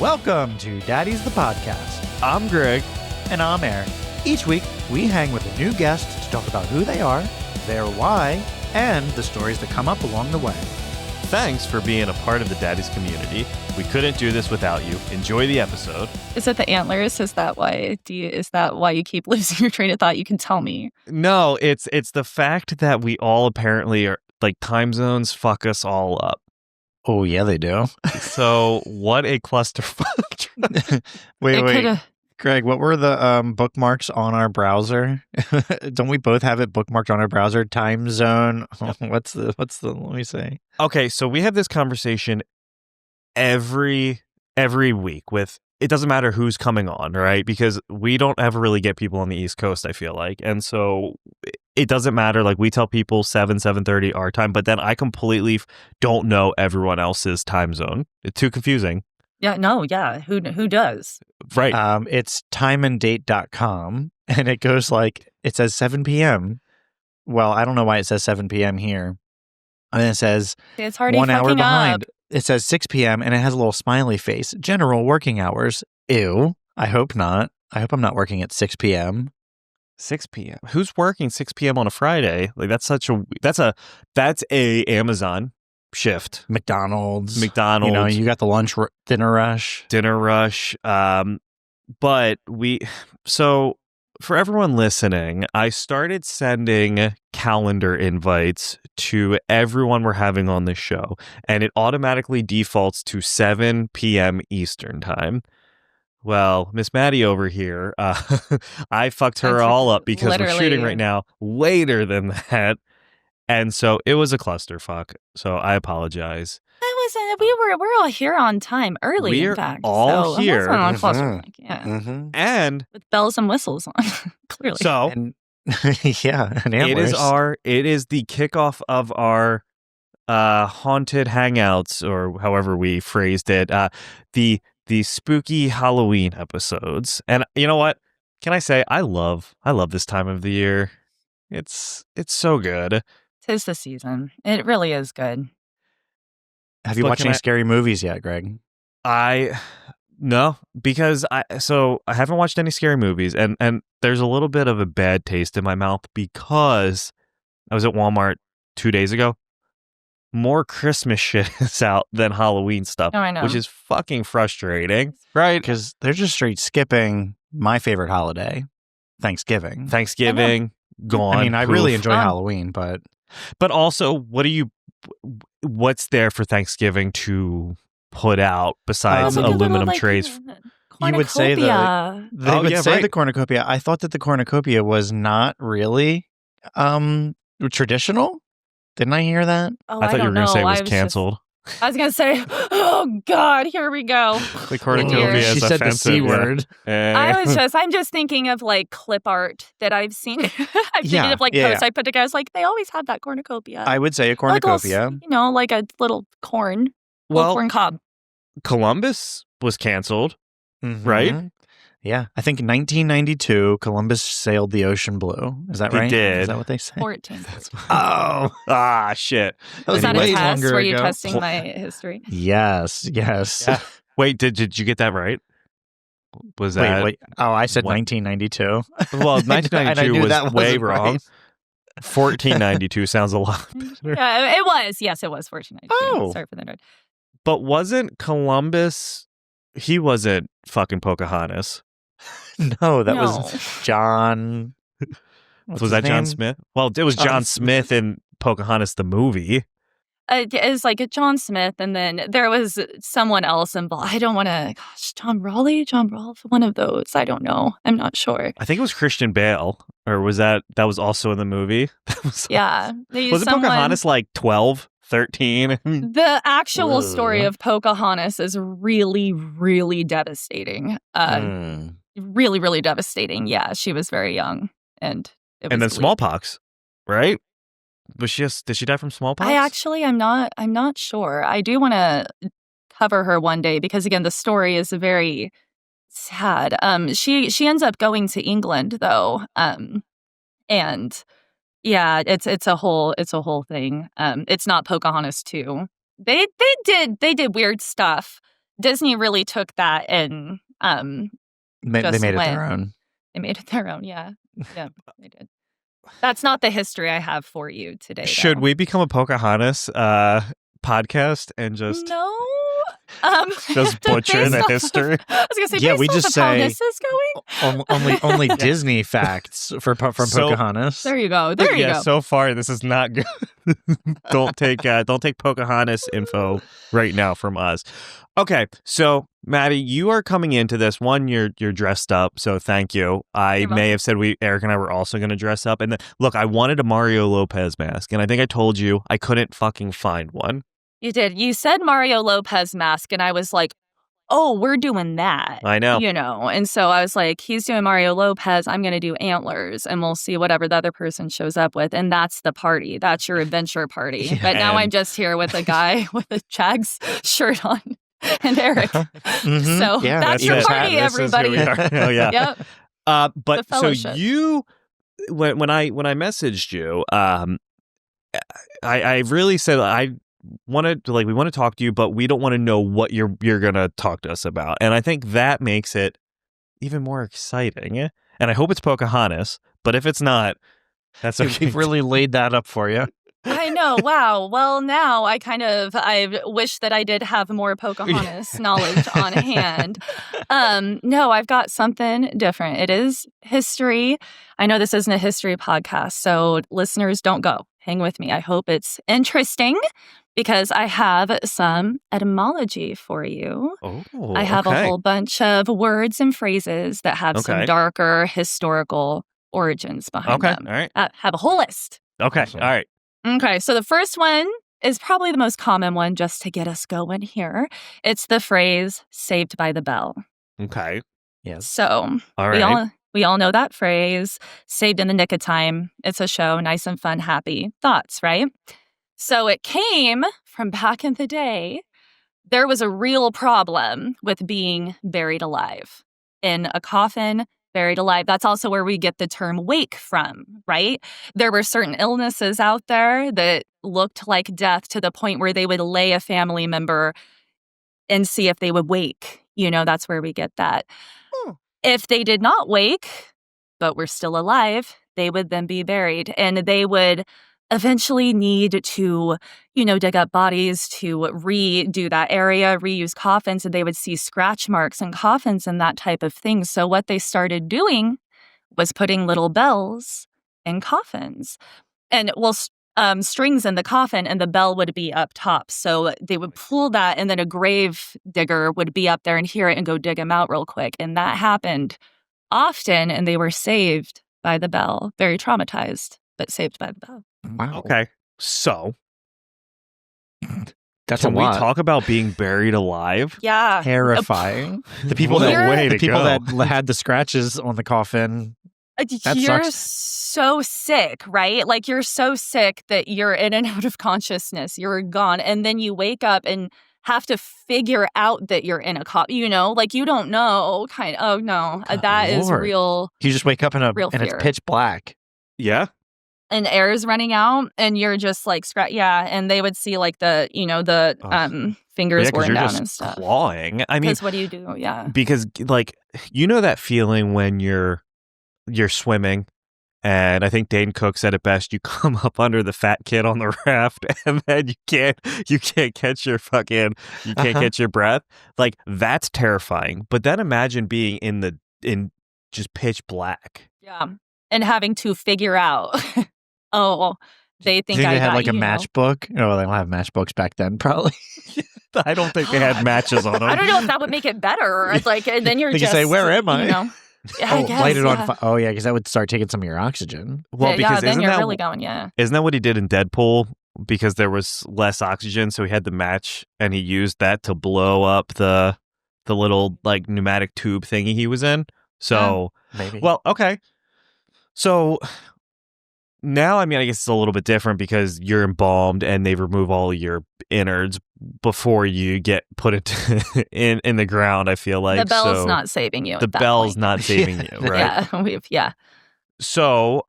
Welcome to Daddies the Podcast. I'm Greg. And I'm Aaron. Each week, we hang with a new guest to talk about who they are, their why, and the stories that come up along the way. Thanks for being a part of the Daddies community. We couldn't do this without you. Enjoy the episode. Is it the antlers? Is that why you keep losing your train of thought? You can tell me. No, it's the fact that we all apparently are, like, time zones fuck us all up. Oh, yeah, they do. So what a clusterfuck. Wait. Greg, what were the bookmarks on our browser? Don't we both have it bookmarked on our browser? Time zone. What's the let me say. Okay, so we have this conversation every week with, it doesn't matter who's coming on, right? Because we don't ever really get people on the East Coast, I feel like. And so it doesn't matter. Like, we tell people 7:30 our time, but then I completely don't know everyone else's time zone. It's too confusing. Yeah, no, yeah. Who does? Right. It's timeanddate.com, and it goes like, it says 7 p.m. Well, I don't know why it says 7 p.m. here. And it says It's already 1 hour fucking behind. up. It says 6 p.m. and it has a little smiley face. General working hours. Ew. I hope not. I hope I'm not working at 6 p.m. 6 p.m. Who's working 6 p.m. on a Friday? Like, that's a Amazon shift. McDonald's. You know, you got the dinner rush. But so for everyone listening, I started sending calendar invites to everyone we're having on this show, and it automatically defaults to 7 p.m. Eastern time. Well, Miss Maddie over here, I fucked her all up because we're shooting right now later than that. And so it was a clusterfuck. So I apologize. We're all here on time early, We're in fact. all so here. It wasn't a clusterfuck, yeah. Mm-hmm. And With bells and whistles on, clearly. so And yeah, and antlers. it is the kickoff of our haunted hangouts, or however we phrased it, the spooky Halloween episodes. And you know what? Can I say I love this time of the year. It's so good. 'Tis the season. It really is good. Have you watched any scary movies yet, Greg? No, because I haven't watched any scary movies, and there's a little bit of a bad taste in my mouth because I was at Walmart 2 days ago. More Christmas shit is out than Halloween stuff, Oh, I know. which is fucking frustrating, Right. Because they're just straight skipping my favorite holiday, Thanksgiving. Thanksgiving gone. I mean, I really enjoy Gone. Halloween, but also, what's there for Thanksgiving to put out besides Like a little, aluminum like, trays? You would say cornucopia. they would say right. the cornucopia. I thought that the cornucopia was not really traditional. Didn't I hear that? Oh, I thought you were going to say it was canceled. I was going to say, oh, God, here we go. The cornucopia is She said the offensive. C word. I'm just thinking of like clip art that I've seen. I've seen it of like posts I put together. It's like they always have that cornucopia. I would say a Like cornucopia. like a little corn. Well, Corn cob. Columbus was canceled. Mhm. Right? Yeah. I think in 1992, Columbus sailed the ocean blue. Is that He right? did. Is that what they say? 14. Oh, shit. Was that a way test? longer Were you ago. testing my history? Yes. Yeah. Wait, did you get that right? Was that? Wait. Oh, I said what? 1992. Well, And I 1992 knew was that way wasn't wrong. right. 1492 sounds a lot better. Yeah, it was. Yes, it was 1492. Oh. Sorry for the nerd. But wasn't Columbus, he wasn't fucking Pocahontas. No, that No. was John. what's Was his that John name? Smith? Well, it was John John Smith in Pocahontas the movie. It's like a John Smith, and then there was someone else involved. I don't want to. Gosh, John Rolfe, one of those. I don't know. I'm not sure. I think it was Christian Bale, or was that was also in the movie? That was, Yeah, was it Pocahontas like 12, 13? The actual story Ugh. of Pocahontas is really, really devastating. Mm. Really, really devastating. Yeah, she was very young, and it was And then bleak. smallpox, right? Did she die from smallpox? I'm not sure. I do want to cover her one day because again, the story is very sad. She ends up going to England though. And yeah, it's a whole thing. It's not Pocahontas 2. They did weird stuff Disney really took that and They just made it went. their own. They made it their own. Yeah, they did. That's not the history I have for you today. Should though. we become a Pocahontas podcast and just No. just butcher the based off history? I was gonna say, Yeah, based we off just of how say- this is going. Only Disney facts from So- Pocahontas. There you go. There you Yeah, go. so far this is not good. don't take Pocahontas info right now from us. Okay, so Maddie, you are coming into this one. You're dressed up, so thank you. I You're may welcome. have said Eric and I were also going to dress up. And look, I wanted a Mario Lopez mask, and I think I told you I couldn't fucking find one. You did. You said Mario Lopez mask, and I was like, oh, we're doing that. I know. You know, and so I was like, he's doing Mario Lopez. I'm going to do antlers, and we'll see whatever the other person shows up with. And that's the party. That's your adventure party. Yeah, But now and- I'm just here with a guy with a Jags shirt on and Eric. Mhm. So Yeah, that's that's your it. party, This is who everybody. we are. Oh, yeah. Yep. But The so fellowship. you, when I messaged you, I really said I wanted to, we want to talk to you, but we don't want to know what you're gonna talk to us about, and I think that makes it even more exciting. And I hope it's Pocahontas, but if it's not, that's okay. We've really laid that up for you. I know. Wow. Well, now I wish that I did have more Pocahontas knowledge on hand. No, I've got something different. It is history. I know this isn't a history podcast, so listeners, don't go. Hang with me. I hope it's interesting because I have some etymology for you. Oh, I have a whole bunch of words and phrases that have Okay. some darker historical origins behind Okay. them. All right. Have a whole list. Okay. Awesome. All right. Okay, so the first one is probably the most common one just to get us going here. It's the phrase saved by the bell. Okay. Yes. So All right. we all know that phrase, saved in the nick of time. It's a show, nice and fun, happy thoughts, right? So it came from back in the day. There was a real problem with being buried alive in a coffin, buried alive. That's also where we get the term wake from, right? There were certain illnesses out there that looked like death to the point where they would lay a family member and see if they would wake. You know, that's where we get that. If they did not wake, but were still alive, they would then be buried, and they would eventually need to, dig up bodies to redo that area, reuse coffins, and they would see scratch marks in coffins and that type of thing. So what they started doing was putting little bells in coffins, and strings in the coffin, and the bell would be up top. So they would pull that, and then a grave digger would be up there and hear it and go dig them out real quick. And that happened often, and they were saved by the bell. Very traumatized, but saved by the bell. Wow. Okay. So That's can a we lot. talk about being buried alive? Yeah. Terrifying. The people What a that way to the people go. that had the scratches on the coffin. That You're sucks. so sick, right? Like you're so sick that you're in and out of consciousness. You're gone. And then you wake up and have to figure out that you're in a like you don't know. Oh no, Good that is Lord. real. You just wake up and Real it's fear. pitch black. Yeah. And air is running out, and you're just like and they would see like the fingers Yeah, because worn you're down just and stuff. clawing. I mean, Because what do you do? Yeah. because that feeling when you're swimming, and I think Dane Cook said it best, you come up under the fat kid on the raft, and then you can't catch your catch your breath. Like, that's terrifying. But then imagine being in just pitch black. Yeah. And having to figure out, they think Do you I they had got like a you. matchbook? Oh, they don't have matchbooks back then, probably. I don't think they had matches on them. I don't know if that would make it better. It's like, and then you're They could just say, "Where am I?" Yeah, I guess, light it on yeah. fire. Oh, yeah, because that would start taking some of your oxygen. Well, because then isn't you're that really going, yeah. isn't that what he did in Deadpool? Because there was less oxygen, so he had the match, and he used that to blow up the little like pneumatic tube thingy he was in. So, Maybe. well, okay. So now, I mean, I guess it's a little bit different because you're embalmed and they remove all your innards before you get put into in the ground. I feel like The bell's so not saving you. the at that bell's point. not saving you, right? Yeah. So,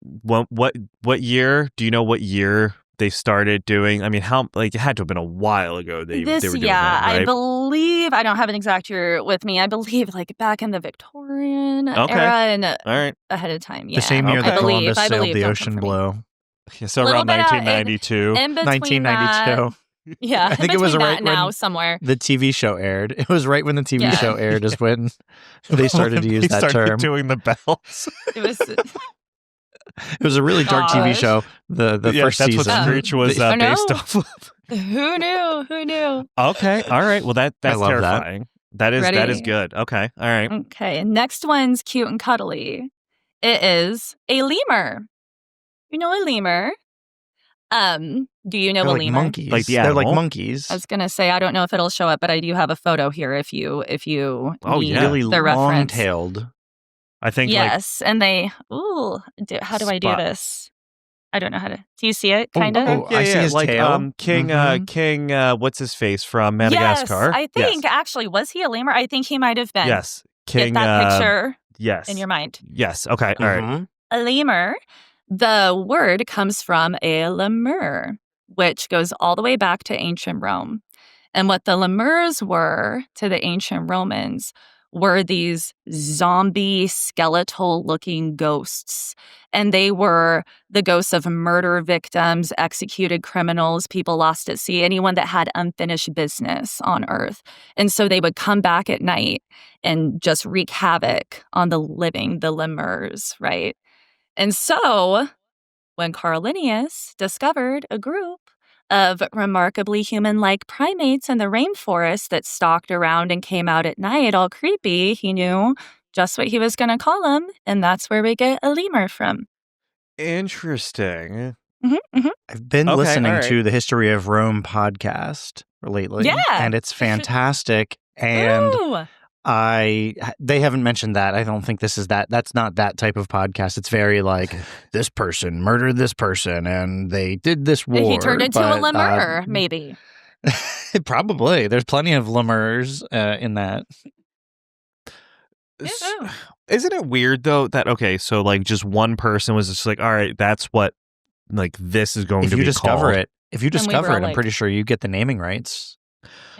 what year? Do you know what year they started doing? I mean, how it had to have been a while ago they were doing yeah, that, right? I believe, I don't have an exact year with me. I believe back in the Victorian era and All right. ahead of time. Yeah, The same year Okay. that Columbus I sailed believe, the don't ocean come for me. blue. Yeah, so Little around bit 1992. in between 1992. yeah, I think it was between right that now when somewhere. the TV show aired. It was right when the TV Yeah. show aired is when they started to use They that started term. doing the bells. It was It was a really dark TV Gosh. show. The Yeah, first that's season. what Screech was Oh, no. based off of. Who knew? Who knew? Okay, all right. Well, that's love that. terrifying. That is Ready? good. Okay, all right. Okay, next one's cute and cuddly. It is a lemur. You know a lemur? Do you know They're a like lemur? monkeys. Like the They're like animal? monkeys. I was gonna say I don't know if it'll show up, but I do have a photo here if you Oh, need yeah. Really the reference. long-tailed. I think Yes, and they. Ooh, how do I do Spot. this? I don't know how to. Do you see it? Oh, Kind of. oh, I see his like tail. King Mhm. King what's his face from Madagascar? Yes, I think actually was he a lemur? I think he might have been. Yes. Get King that picture yes. in your mind. Yes. Okay. All right. Mhm. A lemur. The word comes from a lemur, which goes all the way back to ancient Rome. And what the lemurs were to the ancient Romans were these zombie skeletal looking ghosts. And they were the ghosts of murder victims, executed criminals, people lost at sea, anyone that had unfinished business on earth. And so they would come back at night and just wreak havoc on the living, the lemurs, right? And so when Carl Linnaeus discovered a group of remarkably human-like primates in the rainforest that stalked around and came out at night all creepy, he knew just what he was going to call them, and that's where we get a lemur from. Interesting. I've been Okay, listening all right. to the History of Rome podcast lately. Yeah. And it's fantastic. And Ooh. they haven't mentioned that. I don't think this is that. That's not that type of podcast. It's very like this person murdered this person and they did this war. He turned into a but, lemur, maybe. Probably. There's plenty of lemurs in that. Yeah. Isn't it weird though that so like just one person was just like, all right, that's what like this is going If to you be discover called. it, if you And we were discover it, I'm like- pretty sure you get the naming rights.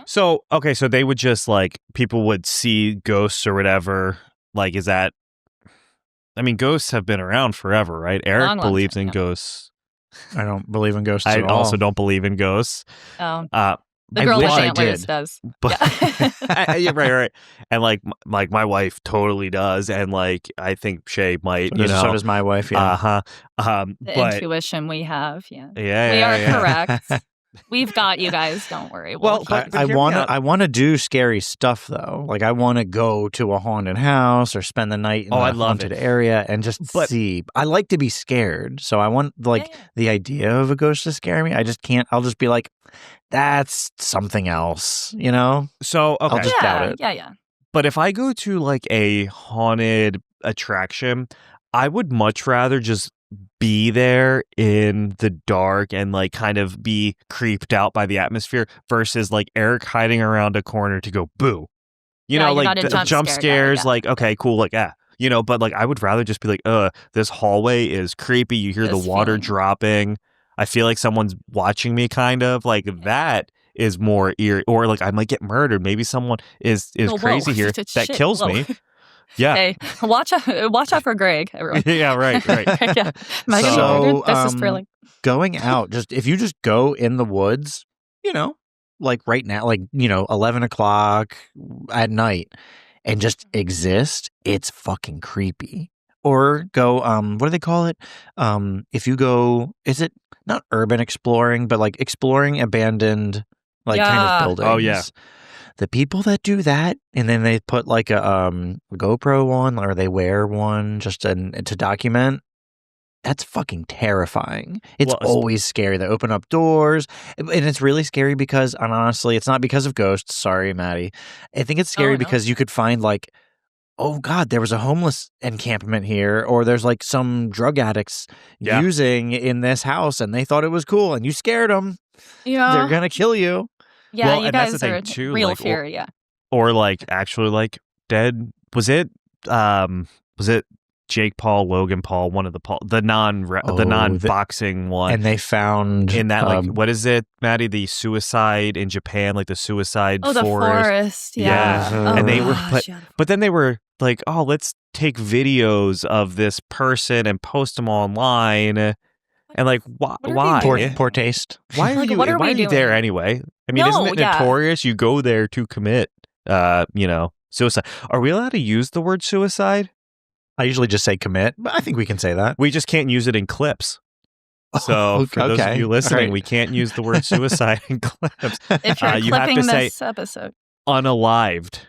So so they would just like people would see ghosts or whatever. Like, is that? I mean, ghosts have been around forever, right? Eric Long believes time, in yeah. ghosts. I don't believe in ghosts I at all. also don't believe in ghosts. Oh, The the I girl wish with I antlers did. does. But Yeah. yeah, right. And like my wife totally does, and like I think Shay might, So does my wife, yeah. The but intuition we have, yeah. yeah, We are yeah. correct. We've got you guys. Don't worry. Well, We'll but- keep- I hear me want to. out. I want to do scary stuff though. Like I want to go to a haunted house or spend the night in Oh, a I love haunted it. area and just But- see. I like to be scared, so I want like Yeah, yeah. the idea of a ghost to scare me. I just can't. I'll just be like, that's something else, you know. So okay, I'll just doubt it. Yeah. but if I go to like a haunted attraction, I would much rather just be there in the dark and like kind of be creeped out by the atmosphere versus like Eric hiding around a corner to go boo. You Yeah, know, you're like not a the jump scare guy, scares, yeah. like, okay, cool, like, but like I would rather just be like, this hallway is creepy. You hear This the water feeling. dropping. I feel like someone's watching me, kind of like that is more eerie, or like I might get murdered. Maybe someone is Whoa, crazy here that shit, kills whoa. me. Yeah. Hey, watch out for Greg, everyone. Yeah, right. Yeah. Am I getting So, murdered? This is thrilling. Going out, if you just go in the woods, like right now, like 11 o'clock at night, and just exist, it's fucking creepy. Or go, what do they call it? If you go, is it not urban exploring, but like exploring abandoned, like kind Yeah. of buildings? Oh, yeah. The people that do that, and then they put like a GoPro on, or they wear one just to document. That's fucking terrifying. It's Well, always scary. They open up doors, and it's really scary because, and honestly, it's not because of ghosts. Sorry, Maddie. I think it's scary no. because you could find like, oh God, there was a homeless encampment here, or there's like some drug addicts Yeah. using in this house, and they thought it was cool, and you scared them. Yeah. They're gonna kill you. Yeah, Well, you and that's guys the thing, are too, real like, fear, yeah. Or like actually like dead. Was it Jake Paul, Logan Paul, one of the non-boxing one. And they found in that what is it, Maddie? The suicide in Japan, like the suicide forest. The forest. Yeah. Yeah. And they were but then they were like, oh, let's take videos of this person and post them online. And like, why? Poor taste. Why are you? What are why we are you there anyway? I mean, isn't it notorious? You go there to commit, suicide. Are we allowed to use the word suicide? I usually just say commit, but I think we can say that. We just can't use it in clips. So for those of you listening, we can't use the word suicide in clips. If you're you clipping have to this say episode, unalived.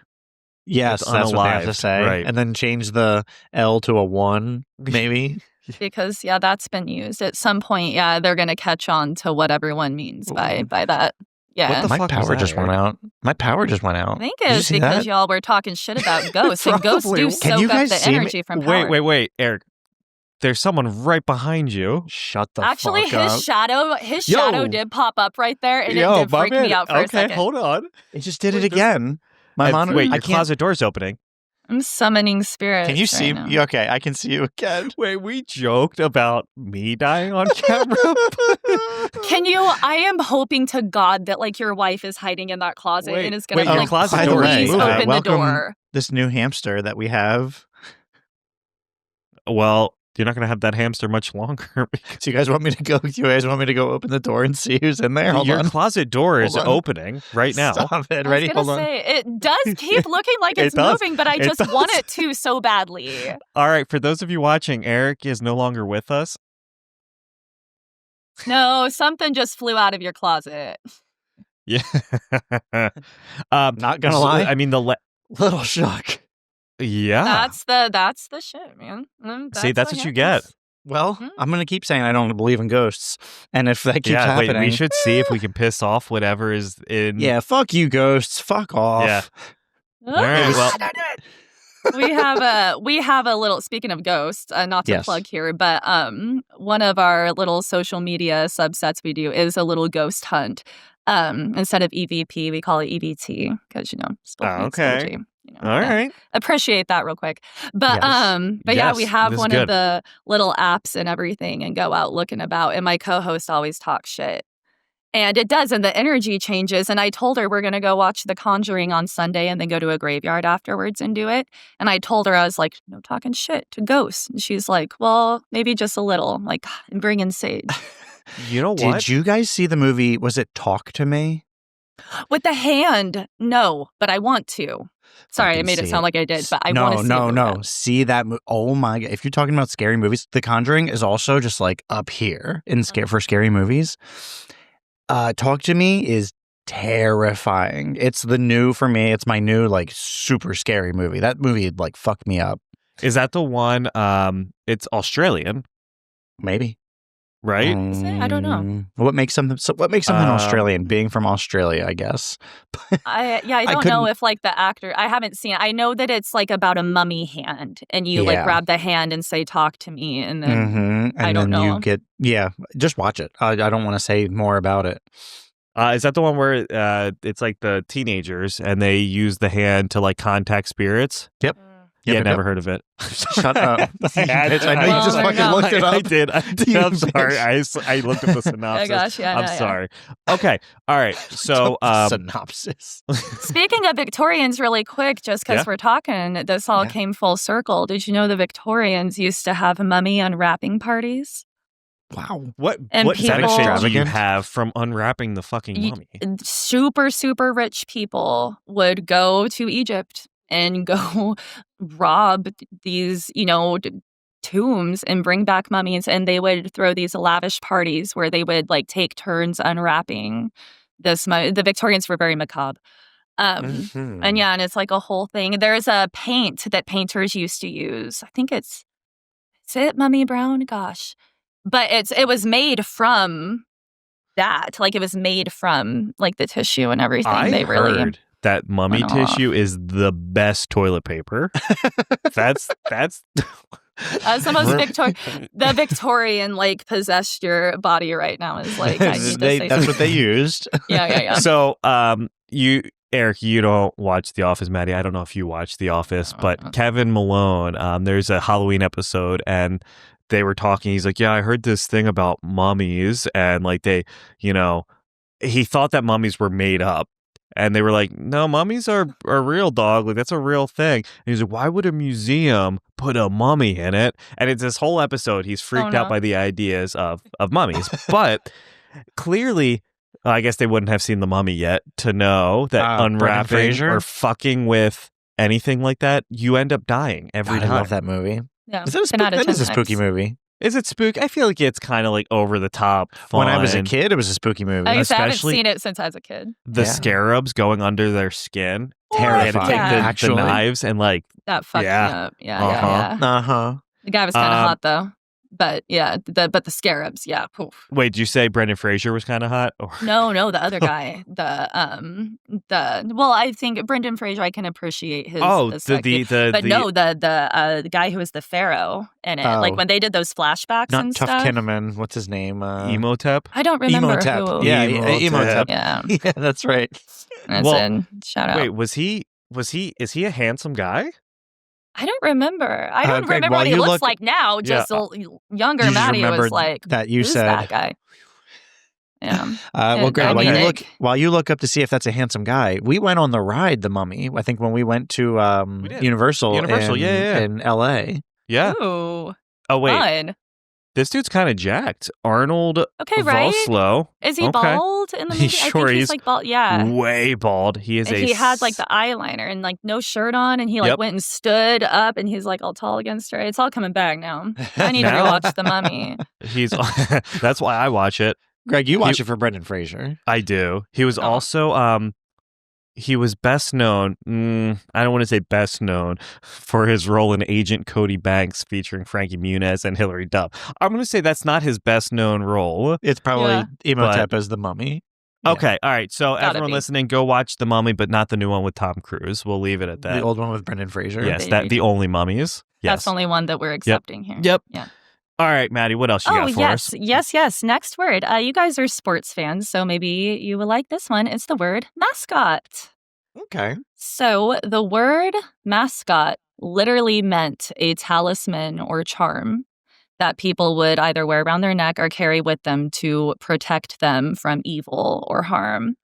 Yes, that's what they have to say. Right. And then change the L to a 1, maybe. Because that's been used at some point. Yeah, they're going to catch on to what everyone means by that. Yeah. What the My fuck power was just that, went Eric? out. My power just went out. I think Did you it's see because that? y'all were talking shit about ghosts, and ghosts do Can soak you up guys the see me? energy from power. Wait, Eric. There's someone right behind you. Shut the Actually, fuck up. his shadow did pop up right there, and it did my freak man. me out for a second. Okay, hold on. It just did it again. My monitor. Wait, your I can't. closet door's opening. I'm summoning spirits. Can you see right me? now. Okay, I can see you again. Wait, we joked about me dying on camera. Can you? I am hoping to God that like your wife is hiding in that closet and is going to your like closet please door is moving. open the Welcome. door. This new hamster that we have. Well, you're not going to have that hamster much longer. So you guys want me to go? You guys want me to go open the door and see who's in there? Hold Your on. closet door is Hold on. opening right now. Stop it. I Ready? was Hold gonna on. say it does keep looking like It it's does. moving, but I It just does. want it to so badly. All right, for those of you watching, Eric is no longer with us. No, something just flew out of your closet. Yeah. Not gonna lie. I mean, Little shock. yeah. That's the shit, man. See, that's what you get. happens. Well, I'm going to keep saying I don't believe in ghosts. And if that keeps happening. Wait, we should see if we can piss off whatever is in. Yeah, fuck you, ghosts. Fuck off. Yeah. All right, well. we have a little, speaking of ghosts, not to Yes. plug here, but one of our little social media subsets we do is a little ghost hunt. Instead of EVP, we call it EBT because Spill the Mead okay. Trilogy, All right. appreciate that real quick. But Yes. but yeah, we Yes, have this is one good. of the little apps and everything and go out looking about. And my co-host always talks shit. And it does, and the energy changes. And I told her we're going to go watch The Conjuring on Sunday and then go to a graveyard afterwards and do it. And I told her, I was like, no talking shit to ghosts. And she's like, well, maybe just a little, I'm like, bring in sage. You know what? Did you guys see the movie? Was it Talk to Me? With the hand, no, but I want to. Sorry, I Fucking made it see sound it. like I did, but I want to see it. No. See that movie. Oh my God. If you're talking about scary movies, The Conjuring is also just like up here in for scary movies. Talk to Me is terrifying. It's the new, for me, it's my new like super scary movie. That movie like fucked me up. Is that the one? It's Australian, Maybe. right? I don't know. What makes something Australian? Being from Australia, I guess. I don't know if like the actor, I haven't seen it. I know that it's like about a mummy hand and you like Yeah. grab the hand and say, talk to me. And then And I don't then know. you get, just watch it. I don't want to say more about it. Is that the one where it's like the teenagers and they use the hand to like contact spirits? Yep. Yeah, never heard of it. Shut up. Bitch, I know you just fucking looked it up. I did. You I'm sorry. bitch. I looked at the synopsis. gosh, yeah, I'm no, yeah. sorry. Okay. All right. So, synopsis. Speaking of Victorians, really quick, just because Yeah. we're talking, this all Yeah. came full circle. Did you know the Victorians used to have mummy unwrapping parties? Wow. what And benefit do you extravagant? have from unwrapping the fucking mummy? Super, super rich people would go to Egypt and go rob these, tombs and bring back mummies. And they would throw these lavish parties where they would like take turns unwrapping this mummy. The Victorians were very macabre. Mm-hmm. And yeah, and it's like a whole thing. There's a paint that painters used to use. I think is it Mummy Brown? Gosh. But it was made from that. Like it was made from like the tissue and everything. I They really heard that mummy went off. tissue is the best toilet paper. That's As the most the Victorian like possessed your body right now is like I need to say That's what they something. used. Yeah. So you Eric, you don't watch The Office, Maddie. I don't know if you watch The Office, but Kevin Malone, there's a Halloween episode and they were talking. He's like, yeah, I heard this thing about mummies and like they, he thought that mummies were made up. And they were like, no, mummies are real, dog. Like, that's a real thing. And he's like, why would a museum put a mummy in it? And it's this whole episode. He's freaked out by the ideas of mummies. But clearly, I guess they wouldn't have seen The Mummy yet to know that unwrapping or fucking with anything like that, you end up dying every time. I love that movie. Yeah, that is a spooky movie. Is it spooky? I feel like it's kind of like over the top fun. When I was a kid, it was a spooky movie. I haven't seen it since I was a kid. The scarabs going under their skin. Terrifying. They had to take the knives and like... That fucked me up. Yeah. The guy was kind of hot though. But yeah, the scarabs, yeah. Oof. Wait, did you say Brendan Fraser was kind of hot? Or... No, the other guy. Well, I think Brendan Fraser, I can appreciate his. The guy who was the pharaoh in it, like when they did those flashbacks Not and Tough stuff. Kinnaman. What's his name? Emotep. I don't remember Emotep. who. Yeah, Emotep. Yeah, yeah, that's right. Shout out. Wait, is he a handsome guy? I don't remember. I don't Greg, remember what he looks like now. Just younger Maddie was like, that you who's said that guy? Yeah. Well, Greg, while you look up to see if that's a handsome guy, we went on the ride, The Mummy. I think when we went to Universal in L.A. Yeah. Ooh. Oh wait. Fun. This dude's kind of jacked. Arnold Vosloo. Is he bald in the movie? Sure, I think he's like bald. Yeah. Way bald. He had like the eyeliner and like no shirt on, and he like went and stood up, and he's like all tall against her. It's all coming back now. I need to rewatch The Mummy. That's why I watch it. Greg, you watch it for Brendan Fraser. I do. He was also he was best known, I don't want to say best known, for his role in Agent Cody Banks featuring Frankie Muniz and Hilary Duff. I'm going to say that's not his best known role. It's probably Emotep as the Mummy. Okay, all right. So everyone listening, go watch The Mummy, but not the new one with Tom Cruise. We'll leave it at that. The old one with Brendan Fraser? Yes, the only mummies. Yes. That's the only one that we're accepting here. Yep. Yeah. All right, Maddie, what else you got for us? Yes. Next word. You guys are sports fans, so maybe you will like this one. It's the word mascot. Okay. So the word mascot literally meant a talisman or charm that people would either wear around their neck or carry with them to protect them from evil or harm.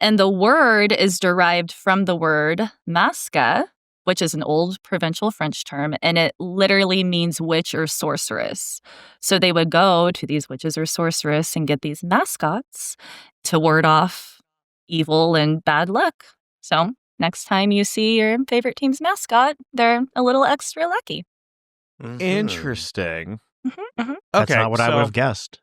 And the word is derived from the word masca, which is an old provincial French term, and it literally means witch or sorceress. So they would go to these witches or sorceress and get these mascots to ward off evil and bad luck. So next time you see your favorite team's mascot, they're a little extra lucky. Mm-hmm. Interesting. Mm-hmm, mm-hmm. That's not what I would have guessed.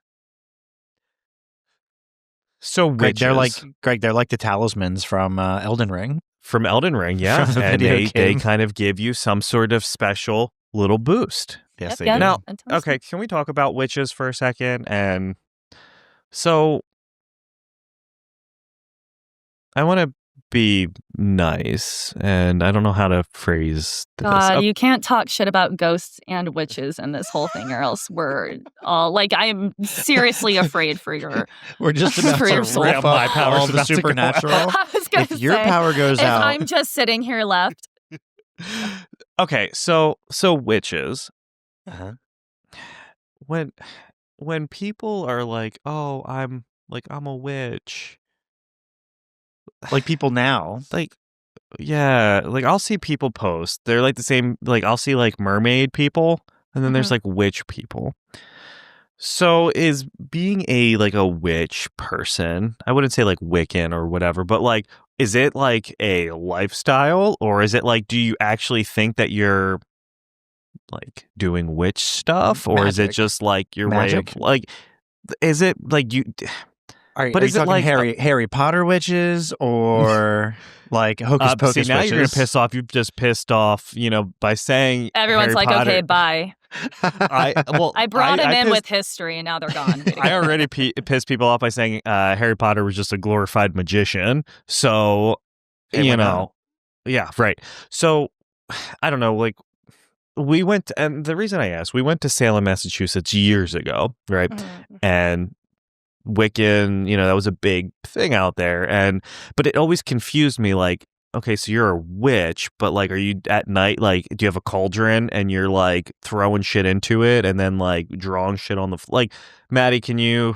So Greg, they're like the talismans from Elden Ring. From Elden Ring, yeah. And they kind of give you some sort of special little boost. Yes, they do. Now, okay, can we talk about witches for a second? And so I want to be nice, and I don't know how to phrase this. God, you can't talk shit about ghosts and witches in this whole thing, or else we're all like, I am seriously afraid for your. We're just about to wrap my power all the supernatural. I was gonna if your power goes out, I'm just sitting here left. Okay, so witches. Uh-huh. When people are like, "Oh, I'm a witch." Like people now. I'll see people post. They're like the same, I'll see like mermaid people, and then there's like witch people. So is being a witch person, I wouldn't say like Wiccan or whatever, but like, is it like a lifestyle, or is it like, do you actually think that you're like doing witch stuff, or is it just like your way of like, is it like you... Are you talking like Harry Potter witches or like Hocus Pocus witches? Now you're going to piss off. You've just pissed off, by saying everyone's Harry like, Potter. Okay, bye. I brought him in with history, and now they're gone. I already pissed people off by saying Harry Potter was just a glorified magician. So, yeah, right. So, I don't know, we went, and the reason I asked, we went to Salem, Massachusetts years ago, right? Mm-hmm. And Wiccan, that was a big thing out there. But it always confused me, like, okay, so you're a witch, but like, are you at night, like, do you have a cauldron and you're like throwing shit into it and then like drawing shit on the, like, Maddie, can you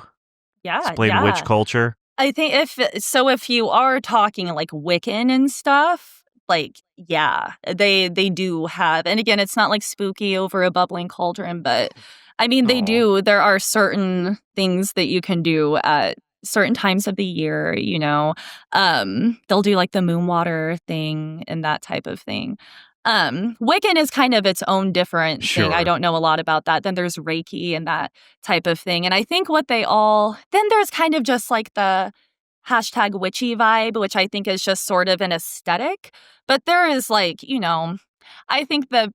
explain witch culture? I think if you are talking like Wiccan and stuff, like, yeah, they do have, and again, it's not like spooky over a bubbling cauldron, but I mean, they do. There are certain things that you can do at certain times of the year, they'll do like the moon water thing and that type of thing. Wiccan is kind of its own different thing. I don't know a lot about that. Then there's Reiki and that type of thing. And I think then there's kind of just like the hashtag witchy vibe, which I think is just sort of an aesthetic. But there is like, I think that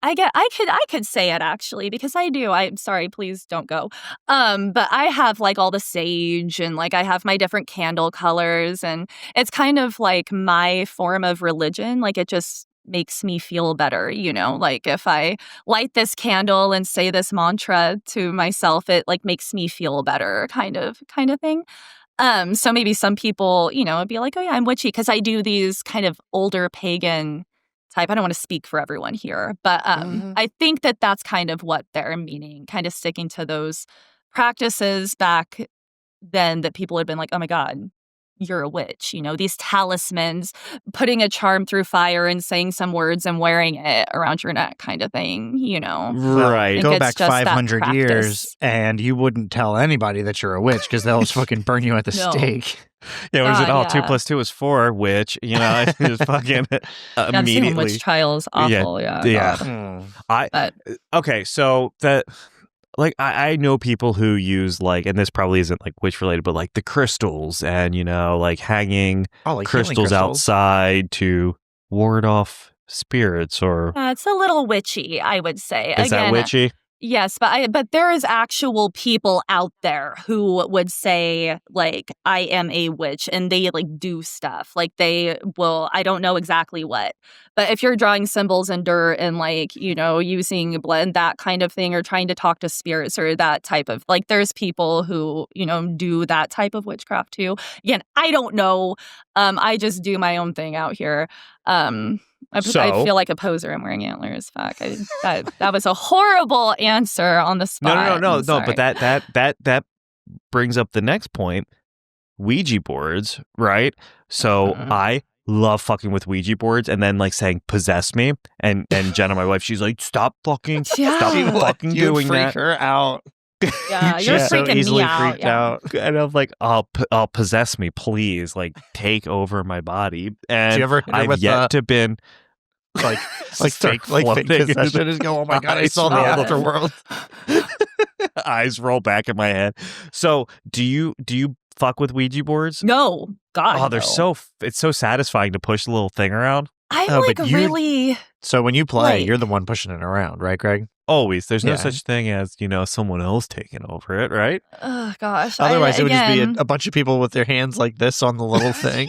I could say it actually because I do. I'm sorry, please don't go. But I have like all the sage and like I have my different candle colors and it's kind of like my form of religion. Like it just makes me feel better, like if I light this candle and say this mantra to myself, it like makes me feel better kind of thing. So maybe some people, would be like, oh yeah, I'm witchy because I do these kind of older pagan type. I don't want to speak for everyone here, but I think that that's kind of what they're meaning, kind of sticking to those practices back then that people had been like, oh my God, you're a witch, these talismans, putting a charm through fire and saying some words and wearing it around your neck kind of thing, Right. Go back 500 years and you wouldn't tell anybody that you're a witch because they'll just fucking burn you at the stake. Yeah, was it? 2 + 2 is 4, which, just fucking immediately. Witch trials awful, yeah. Okay, so that... Like, I know people who use, like, and this probably isn't, like, witch-related, but, like, the crystals and, like, hanging crystals outside to ward off spirits or... it's a little witchy, I would say. Is that witchy? Yes, but there is actual people out there who would say, like, I am a witch, and they, like, do stuff. Like, they will, I don't know exactly what, but if you're drawing symbols in dirt and, like, using blend, that kind of thing, or trying to talk to spirits or that type of, like, there's people who, do that type of witchcraft too. Again, I don't know. I just do my own thing out here. I feel like a poser. I'm wearing antlers. Fuck. That was a horrible answer on the spot. No. But that brings up the next point. Ouija boards, right? So I love fucking with Ouija boards and then like saying possess me. And Jenna, my wife, she's like, stop fucking doing that. Freak her out. Yeah, you're freaking so easily me out. freaked out. And I'm like, I'll possess me, please. Like, take over my body. And Did you ever hit her I've with yet to been like fake possession? Just go, oh my God, I saw the afterworld. Eyes roll back in my head. So, do you fuck with Ouija boards? No, God. Oh, it's so satisfying to push the little thing around. I'm really. So when you play, you're the one pushing it around, right, Greg? Always. There's no such thing as, someone else taking over it, right? Oh, gosh. Otherwise, it would just be a bunch of people with their hands like this on the little thing.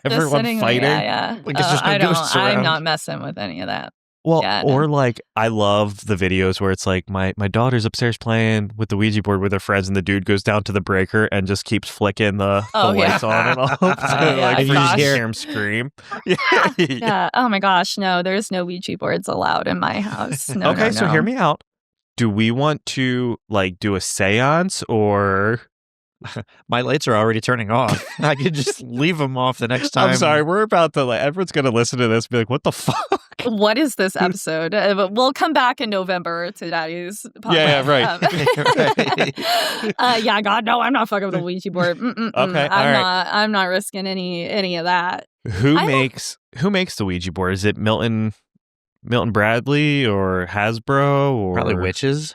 Everyone fighting. Yeah. Like it's just no ghosts around. I'm not messing with any of that. Well, like, I love the videos where it's like my daughter's upstairs playing with the Ouija board with her friends, and the dude goes down to the breaker and just keeps flicking the lights on and off. You just hear him scream. Yeah. Oh my gosh, no, there's no Ouija boards allowed in my house. No, okay, so hear me out. Do we want to like do a seance or... My lights are already turning off. I could just leave them off the next time. I'm sorry. We're about to everyone's going to listen to this and be like, what the fuck? What is this episode? We'll come back in November to Daddies podcast. Yeah, right. God, no, I'm not fucking with a Ouija board. Okay, I'm not risking any of that. Who makes the Ouija board? Is it Milton Bradley or Hasbro or probably witches?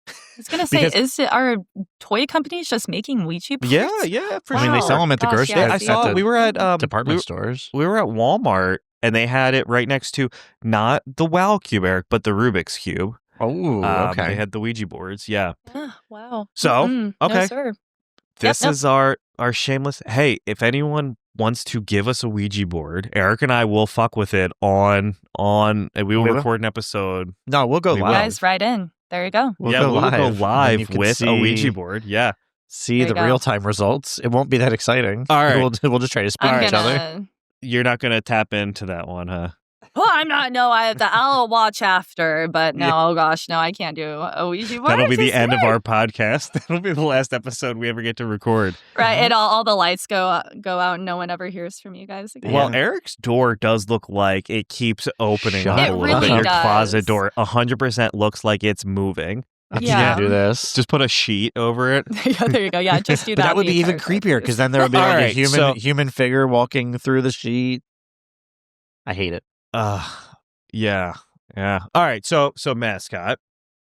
I was going to say, are toy companies just making Ouija boards? Yeah, for sure. I mean, they sell them at the grocery store. I saw we were at department stores. We were at Walmart, and they had it right next to not the Wow Cube, Eric, but the Rubik's Cube. Oh, okay. They had the Ouija boards, yeah. Wow. So, okay. No, sir. This is our shameless... Hey, if anyone wants to give us a Ouija board, Eric and I will fuck with it on and we will record an episode. No, we'll go live. You guys, right in. There you go. We'll go live with a Ouija board. Yeah. See There the you go. real-time results. It won't be that exciting. All right. We'll just try to spin I'm each other. gonna. You're not going to tap into that one, huh? Well, I'm not. No, I'll watch after, but no. Yeah. Oh gosh, no, I can't do a Ouija board. That'll be I'm the just end of scared. our podcast. That'll be the last episode we ever get to record. Right, and all the lights go out, and no one ever hears from you guys again. Well, Yeah. Eric's door does look like it keeps opening Shut up It a little really bit. Your does. closet door 100% looks like it's moving. I Yeah. can't do this. Just put a sheet over it. Yeah, there you go. Yeah, just do But that. that would the be even entire time, creepier because please. then there would be like All a right, so- human figure walking through the sheet. I hate it. Yeah. All right, so mascot.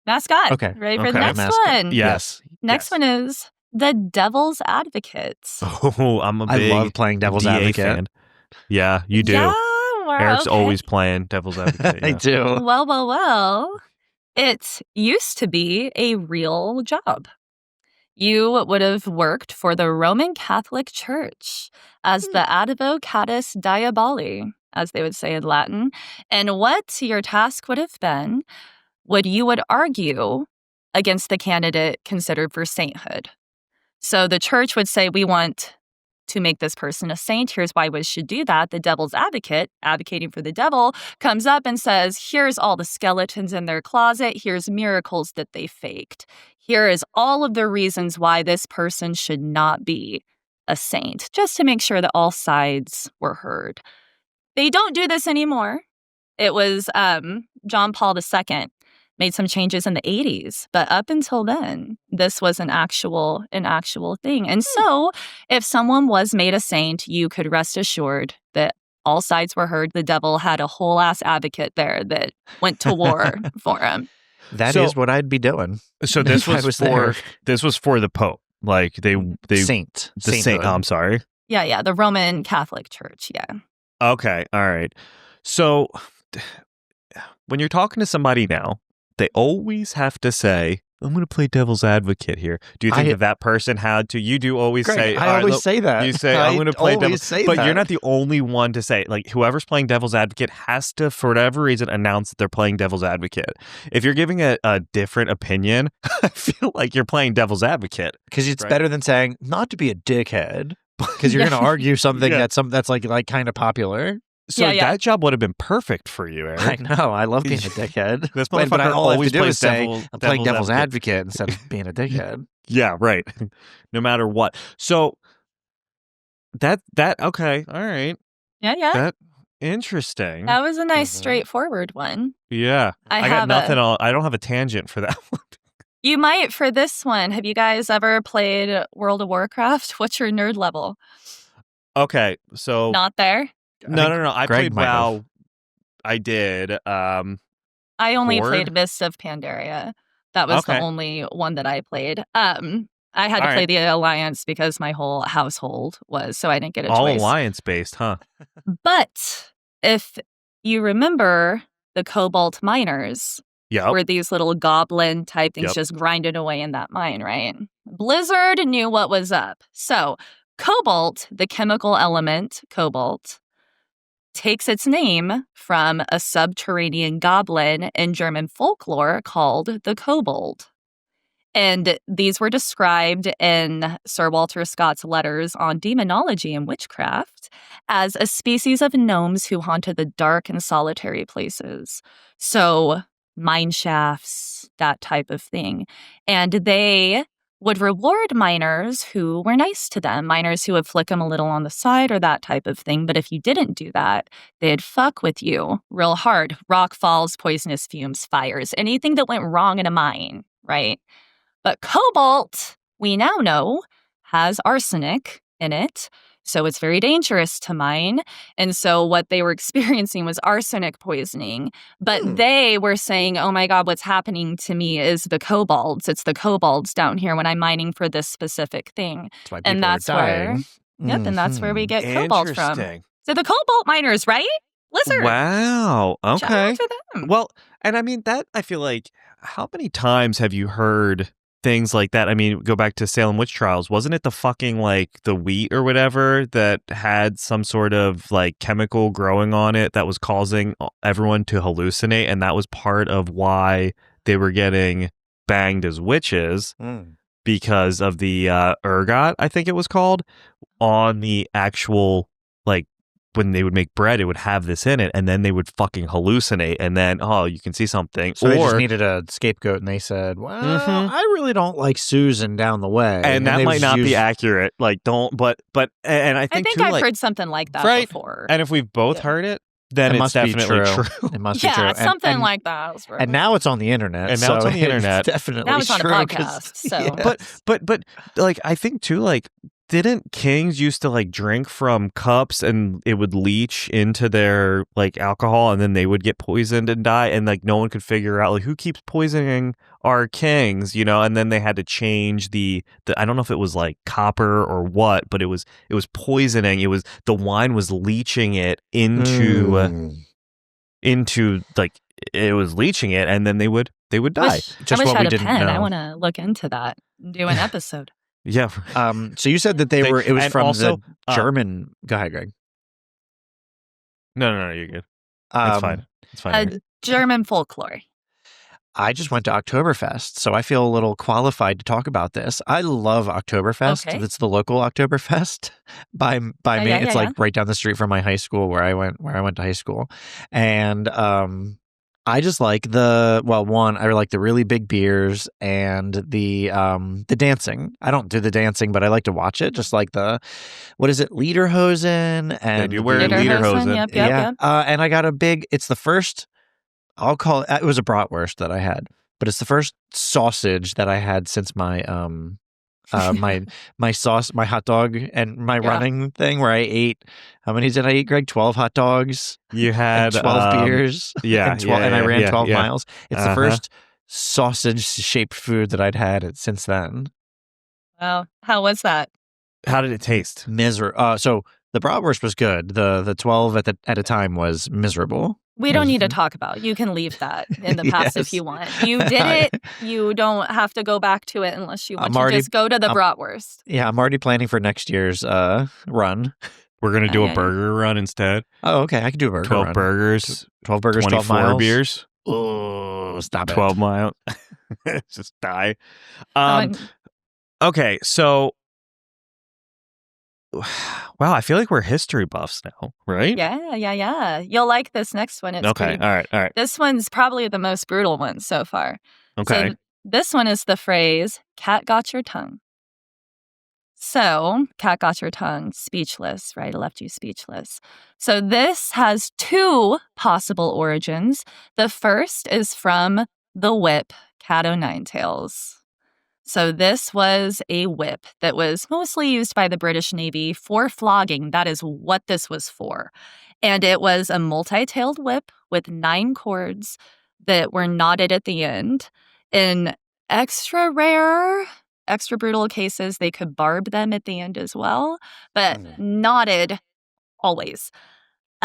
Mascot. Okay. Ready for the Okay. next Mascot. one? Yes. Next one is the Devil's Advocate. Oh, I'm a I big love playing devil's DA advocate. fan. Yeah, you do. Yeah, well, Eric's okay. always playing devil's advocate. I Yeah. do. Well. It used to be a real job. You would have worked for the Roman Catholic Church as the advocatus diaboli, as they would say in Latin. And what your task would have been, you would argue against the candidate considered for sainthood. So the church would say, we want to make this person a saint. Here's why we should do that. The devil's advocate, advocating for the devil, comes up and says, here's all the skeletons in their closet. Here's miracles that they faked. Here is all of the reasons why this person should not be a saint, just to make sure that all sides were heard. They don't do this anymore. It was John Paul II made some changes in the 80s, but up until then, this was an actual thing. And so, if someone was made a saint, you could rest assured that all sides were heard. The devil had a whole ass advocate there that went to war for him. That is So- what I'd be doing. So this If I was, was for there. this was for the Pope. Like they Saint. the saint. Sainthood. Oh, I'm sorry. Yeah, the Roman Catholic Church. Yeah. Okay, all right. So when you're talking to somebody now, they always have to say, I'm going to play devil's advocate here. Do you think that person had to? You do always Greg, say, I all right, always look, say that. you say, I'm going to play devil's say But that. you're not the only one to say it. Like, whoever's playing devil's advocate has to, for whatever reason, announce that they're playing devil's advocate. If you're giving a different opinion, I feel like you're playing devil's advocate. Because it's Right. better than saying not to be a dickhead. Because you're going to argue something Yeah. that's like kind of popular. So Yeah. that job would have been perfect for you, Eric. I know. I love being a dickhead. This but motherfucker all I have always to do plays is say devil- I'm playing devil's devil's advocate instead of being a dickhead. Yeah, right. No matter what. So that okay, all right. Yeah. That interesting. That was a nice, Mhm. straightforward one. Yeah. I got have nothing I don't have a tangent for that one. You might for this one. Have you guys ever played World of Warcraft? What's your nerd level? Okay. So Not there. no. I Greg played might have. WoW. I did. I only Horde? played Mists of Pandaria. That was the Okay. only one that I played. I had to All play right. the Alliance because my whole household was, so I didn't get a all choice. alliance based, huh? But if you remember the Cobalt miners, Yep. were these little goblin type things Yep. just grinding away in that mine, right? Blizzard knew what was up. So cobalt, the chemical element cobalt, takes its name from a subterranean goblin in German folklore called the kobold. And these were described in Sir Walter Scott's letters on demonology and witchcraft as a species of gnomes who haunted the dark and solitary places. So mine shafts, that type of thing. And they would reward miners who were nice to them, miners who would flick them a little on the side or that type of thing. But if you didn't do that, they'd fuck with you real hard. Rock falls, poisonous fumes, fires, anything that went wrong in a mine, right? But cobalt, we now know, has arsenic in it. So it's very dangerous to mine. And so what they were experiencing was arsenic poisoning. But they were saying, oh my God, what's happening to me is the kobolds. It's the kobolds down here when I'm mining for this specific thing. That's why And people that's are dying. Yep, and that's where we get cobalt from. Interesting. So the cobalt miners, right? Blizzard. Wow. Shout Okay. out to them. Well, and I mean that I feel like how many times have you heard things like that? I mean, go back to Salem witch trials. Wasn't it the fucking like the wheat or whatever that had some sort of like chemical growing on it that was causing everyone to hallucinate, and that was part of why they were getting banged as witches? Mm. because of the ergot, I think it was called, on the actual, like, when they would make bread, it would have this in it, and then they would fucking hallucinate, and then, you can see something. So they just needed a scapegoat, and they said, well, I really don't like Susan down the way. And that might not be accurate. Like, don't, and I think I've heard something like that before. And if we've both heard it, then it's definitely true. It must be true. Something like that. And now it's on the internet. And now it's on the internet. Definitely now it's on a true, podcast. So, yeah. But like, I think too, like, didn't kings used to like drink from cups and it would leach into their like alcohol, and then they would get poisoned and die, and like no one could figure out like who keeps poisoning our kings, you know? And then they had to change the I don't know if it was like copper or what, but it was poisoning. It was the wine was leaching it into like it was leaching it, and then they would die. I wish I had a pen. I want to look into that and do an episode. Yeah. So you said that it was from also, the German. Go ahead, Greg. No, you're good. It's fine. It's fine. German folklore. I just went to Oktoberfest, so I feel a little qualified to talk about this. I love Oktoberfest. Okay. It's the local Oktoberfest by me. It's like right down the street from my high school where I went to high school. And I just like I like the really big beers and the dancing. I don't do the dancing, but I like to watch it. Just like what is it, Lederhosen? And you wear Lederhosen. Yep. And I got it's the first, I'll call it was a bratwurst that I had, but it's the first sausage that I had since my my hot dog and my running thing where I ate, how many did I eat, Greg? 12 hot dogs. You had 12 beers. And I ran 12 miles. It's the first sausage shaped food that I'd had since then. Wow. How was that? How did it taste? Miserable. So the bratwurst was good. The 12 at a time was miserable. We don't need to talk about it. You can leave that in the past if you want. You did it. You don't have to go back to it unless you want to. Just go to the bratwurst. Yeah, I'm already planning for next year's run. We're going to do a burger run instead. Oh, okay. I can do a burger 12 run. burgers. 12 burgers, 12 24 miles. beers. Oh, stop it. 12 miles. Just die. Okay, so... Wow, I feel like we're history buffs now, right? Yeah. You'll like this next one. It's okay, all right. This one's probably the most brutal one so far. Okay. So this one is the phrase, cat got your tongue. So, cat got your tongue, speechless, right? It left you speechless. So this has two possible origins. The first is from the whip, cat o' nine tails. So this was a whip that was mostly used by the British Navy for flogging. That is what this was for. And it was a multi-tailed whip with 9 cords that were knotted at the end. In extra rare, extra brutal cases, they could barb them at the end as well, but knotted always.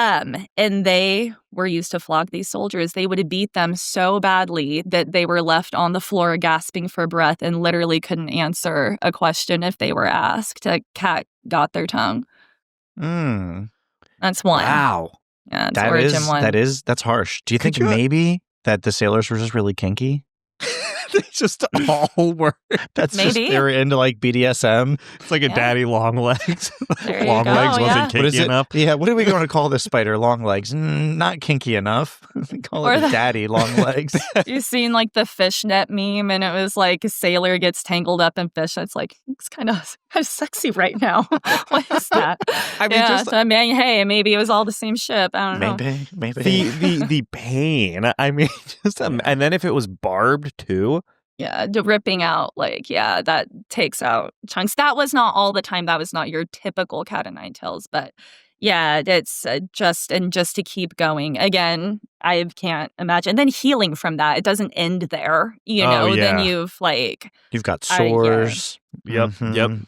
And they were used to flog these soldiers. They would beat them so badly that they were left on the floor gasping for breath and literally couldn't answer a question if they were asked. A cat got their tongue. That's one. Wow. Yeah, that's origin one. That's harsh. Do you think maybe that the sailors were just really kinky? They just all were. That's maybe. Just, they were into like BDSM. It's like a daddy long legs. Long legs wasn't kinky enough. Yeah, what are we going to call this spider? Long legs? Not kinky enough. We call it daddy long legs. You've seen like the fishnet meme, and it was like a sailor gets tangled up in fish. It's like, it's kind of sexy right now. What is that? I mean, hey, maybe it was all the same ship. I don't know. Maybe. The pain. I mean, and then if it was barbed too. Yeah, ripping out, that takes out chunks. That was not all the time. That was not your typical cat o' nine tails. But yeah, it's just to keep going. Again, I can't imagine. And then healing from that, it doesn't end there. Then you've got sores. Yep.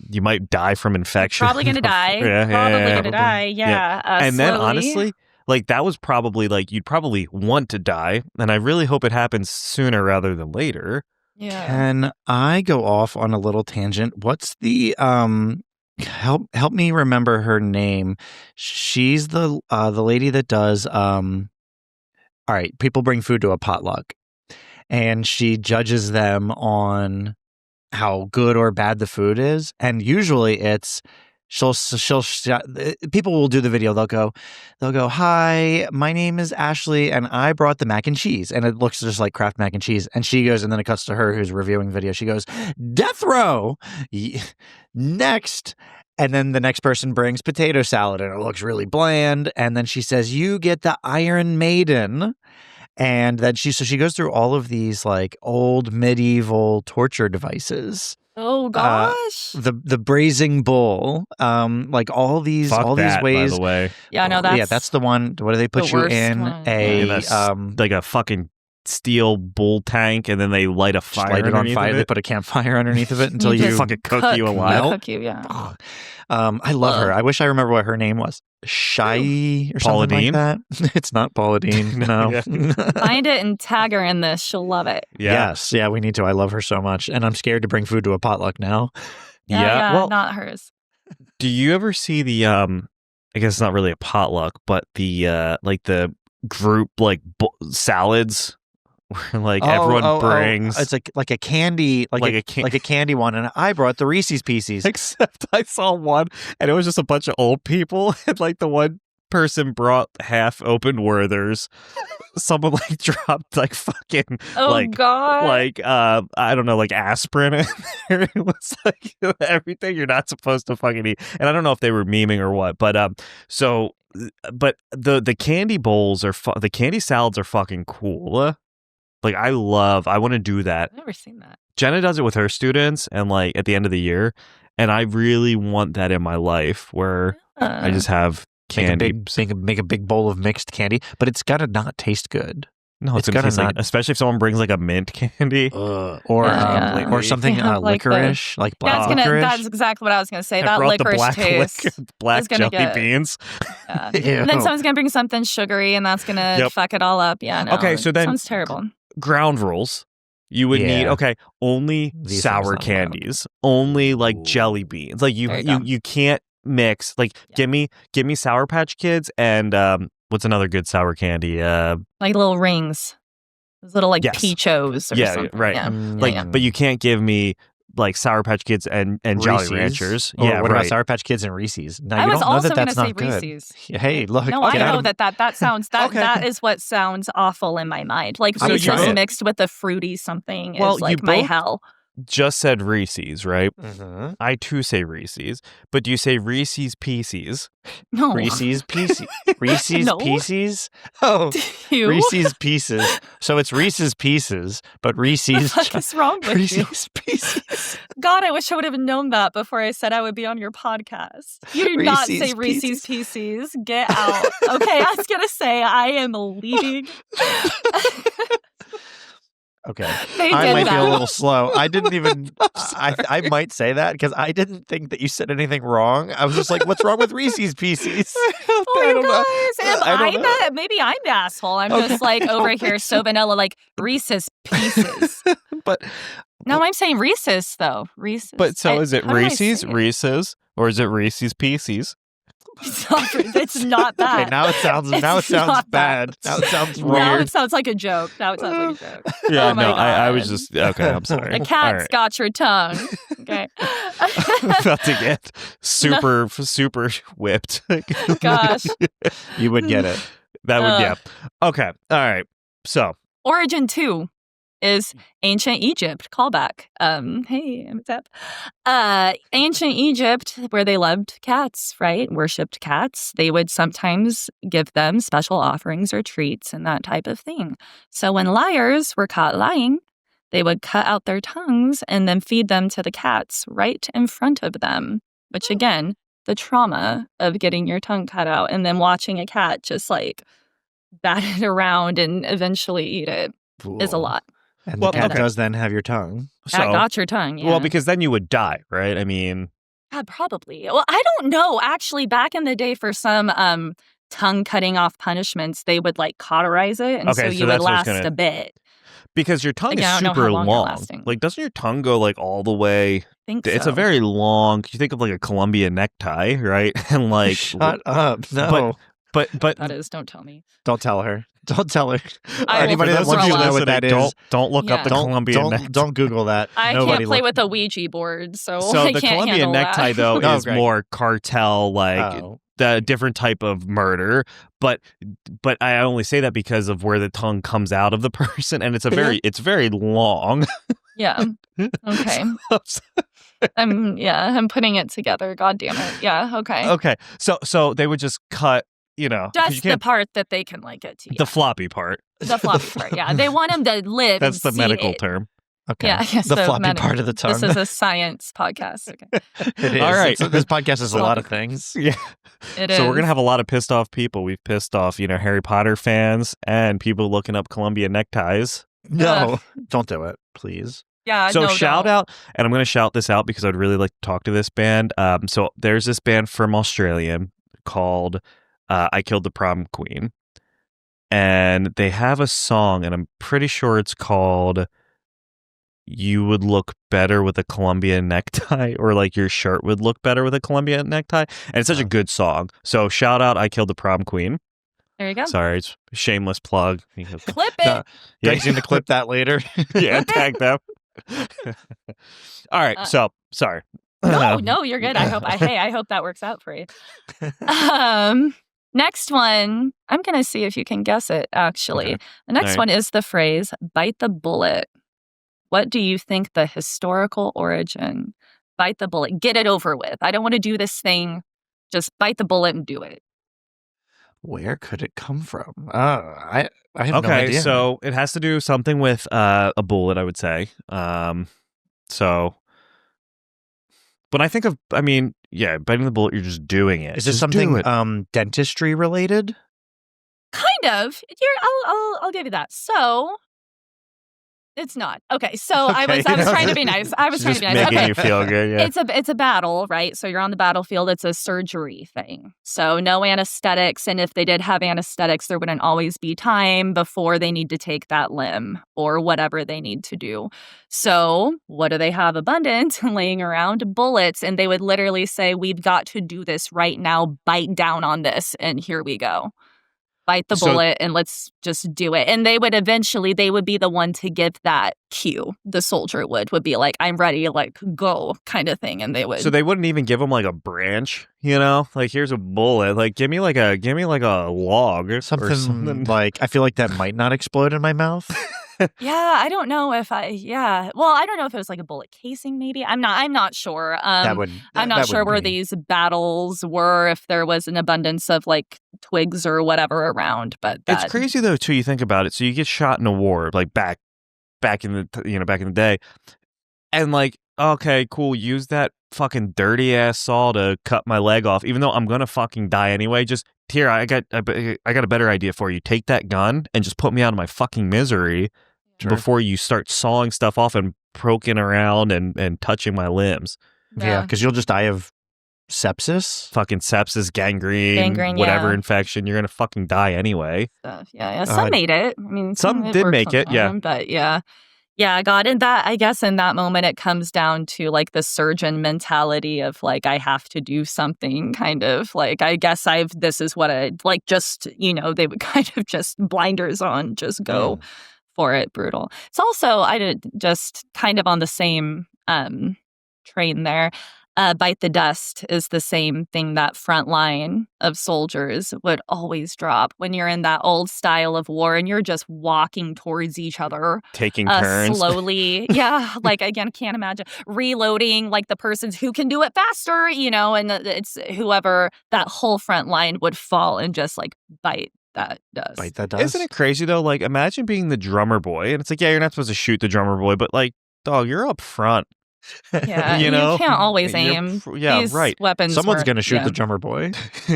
You might die from infection. Probably going to die. Probably going to die. Yeah. And then honestly, that was probably you'd probably want to die. And I really hope it happens sooner rather than later. Yeah. Can I go off on a little tangent? What's the help me remember her name? She's the lady that does all right, people bring food to a potluck, and she judges them on how good or bad the food is, and usually it's people will do the video. They'll go, "Hi, my name is Ashley, and I brought the mac and cheese," and it looks just like Kraft mac and cheese. And she goes, and then it cuts to her who's reviewing the video. She goes, "Death row, next." And then the next person brings potato salad, and it looks really bland. And then she says, "You get the Iron Maiden." And then she goes through all of these like old medieval torture devices. Oh gosh. The braising bull, like all these that, ways. By the way. Yeah, no, that's the one. What do they put you in? Like a fucking steel bull tank, and then they light a fire. Light it on fire. They put a campfire underneath of it until you fucking cook you alive. Cook you, yeah. I love her. I wish I remember what her name was. Shy or something like that. It's not Paula Deen. No. Find it and tag her in this. She'll love it. Yeah. Yes. Yeah, we need to. I love her so much. And I'm scared to bring food to a potluck now. Yeah. Well, not hers. Do you ever see the, I guess it's not really a potluck, but the, like the group, like salads? Like everyone brings, it's like a candy, like a candy one, and I brought the Reese's Pieces. Except I saw one, and it was just a bunch of old people, and like the one person brought half open Werthers. Someone like dropped like fucking God, like I don't know, like aspirin in there. It was like everything you're not supposed to fucking eat, and I don't know if they were memeing or what, but but the candy bowls are the candy salads are fucking cool. Like, I want to do that. I've never seen that. Jenna does it with her students and like at the end of the year. And I really want that in my life where I just have candy. Make a big bowl of mixed candy, but it's got to not taste good. No, it's gonna taste like, especially if someone brings like a mint candy or something licorice, like black licorice. That's exactly what I was gonna say. That licorice taste, black jelly beans. And then someone's gonna bring something sugary, and that's gonna fuck it all up. Yeah. No, okay, so then sounds terrible. Ground rules. You would need only sour candies, only like jelly beans. Like you can't mix. Like give me Sour Patch Kids and what's another good sour candy? Like little rings, those little like Peachos. Or something. Right. Yeah. But you can't give me like Sour Patch Kids and Jolly Ranchers. What about Sour Patch Kids and Reese's? Now, you don't know that that's not good. Reese's. Hey, look. No, I know that sounds that is what sounds awful in my mind. Like Reese's mixed with a fruity something is like my hell. Just said Reese's, right? Mm-hmm. I too say Reese's, but do you say Reese's Pieces? No. Reese's Pieces. Reese's No. Pieces? Oh, Reese's Pieces. So it's Reese's Pieces, but Reese's... What is wrong with Reese's Pieces. God, I wish I would have known that before I said I would be on your podcast. You do not say Reese's Pieces. Get out. Okay, I was going to say I am leaving. Okay, I might be a little slow. I didn't even. I might say that because I didn't think that you said anything wrong. I was just like, "What's wrong with Reese's Pieces?" Maybe I'm the asshole. I'm just like over here so vanilla, like Reese's Pieces. But no, I'm saying Reese's though. Reese's. But so is it Reese's, Reese's, or is it Reese's Pieces? It's not bad. Okay, now it sounds bad. Now it sounds weird. Now it sounds like a joke. Yeah, oh no, I was just okay. I'm sorry. The cat's got your tongue. Okay. I'm about to get super whipped. Gosh, you would get it. That would Okay. All right. So Origin 2 is ancient Egypt. Callback. Hey, what's up? Ancient Egypt, where they loved cats, right? Worshipped cats. They would sometimes give them special offerings or treats and that type of thing. So when liars were caught lying, they would cut out their tongues and then feed them to the cats right in front of them. Which again, the trauma of getting your tongue cut out and then watching a cat just like bat it around and eventually eat it is a lot. And the cat does then have your tongue. Cat got your tongue, yeah. Well, because then you would die, right? I mean... Yeah, probably. Well, I don't know. Actually, back in the day for some tongue cutting off punishments, they would like cauterize it, and so you would last a bit. Because your tongue is super long. Like, doesn't your tongue go like all the way? I think it's so. A very long... You think of like a Columbia necktie, right? And like... Shut up. No. But That is, don't tell me. Don't tell her. Don't tell her. I will Anybody that for wants you to know listening, what that is, don't look up the Colombian necktie. Don't Google that. I Nobody can't play look- with a Ouija board, so So I the can't Colombian handle necktie, that. though, Oh, is great. more cartel, like the different type of murder. But I only say that because of where the tongue comes out of the person, and it's very long. Yeah. Okay. I'm putting it together. God damn it. Yeah. Okay. Okay. So they would just cut, 'cause Just you the can't- part that they can like get to. the floppy part. The floppy part. Yeah. They want them to live. That's and the see medical it. term. Okay. Yeah. Yes, The floppy part of the tongue. This is a science podcast. Okay. It is. All right. This podcast is a lot of Floppy. things. Yeah. It So is. we're gonna have a lot of pissed off people. We've pissed off, Harry Potter fans and people looking up Colombian neckties. No, don't do it, please. Yeah. So no, shout don't. out, and I'm going to shout this out because I'd really like to talk to this band. So there's this band from Australia called I Killed the Prom Queen. And they have a song, and I'm pretty sure it's called You Would Look Better with a Colombian Necktie, or like your shirt would look better with a Colombian necktie. And it's such a good song. So shout out I Killed the Prom Queen. There you go. Sorry, it's a shameless plug. Clip it. No, Greg's going to clip that later. Yeah, tag them. All right, so sorry. No, you're good. I hope that works out for you. Next one, I'm gonna see if you can guess it. Actually, Okay. the next All right. one is the phrase "bite the bullet." What do you think the historical origin? Bite the bullet. Get it over with. I don't want to do this thing. Just bite the bullet and do it. Where could it come from? I have no Okay, idea. so it has to do something with a bullet, I would say. So when I think of, biting the bullet, you're just doing it. Is this Just do something it. dentistry related? Kind of. I'll give you that. So it's not. Okay. So I was trying to be nice. Just making you feel good. Yeah. It's a battle, right? So you're on the battlefield. It's a surgery thing. So no anesthetics. And if they did have anesthetics, there wouldn't always be time before they need to take that limb or whatever they need to do. So what do they have abundant laying around? Bullets. And they would literally say, we've got to do this right now. Bite down on this. And here we go. Bite the bullet and let's just do it. And they would be the one to give that cue. The soldier would be like, I'm ready, like go kind of thing. And they would. So they wouldn't even give him like a branch, like here's a bullet, like give me like a log or something. Like I feel like that might not explode in my mouth. Yeah, I don't know if I don't know if it was like a bullet casing maybe. I'm not sure. I'm not sure where these battles were, if there was an abundance of like twigs or whatever around, but It's crazy though too, you think about it. So you get shot in a war like back in the day. And like, okay, cool, use that fucking dirty ass saw to cut my leg off, even though I'm going to fucking die anyway. Just here, I got a better idea for you. Take that gun and just put me out of my fucking misery. Sure. Before you start sawing stuff off and poking around and touching my limbs. Yeah, because you'll just die of sepsis. Fucking sepsis, gangrene whatever infection. You're going to fucking die anyway. Yeah. Some made it. I mean, some did make it, yeah. But yeah. Yeah, God. And that, I guess in that moment, it comes down to like the surgeon mentality of like, I have to do something kind of like, I guess this is what I like, just, they would kind of just blinders on, just go. For it. Brutal. It's also, I did just kind of on the same train there. Bite the dust is the same thing that front line of soldiers would always drop when you're in that old style of war and you're just walking towards each other. Taking turns. Slowly. Yeah. Like, again, can't imagine reloading like the persons who can do it faster, and it's whoever that whole front line would fall and just like bite that dust. Bite that dust. Isn't it crazy though? Like, imagine being the drummer boy, and it's like, yeah, you're not supposed to shoot the drummer boy, but like, dog, you're up front. Yeah, you can't always aim. These right. Weapons. Someone's going to shoot the drummer boy.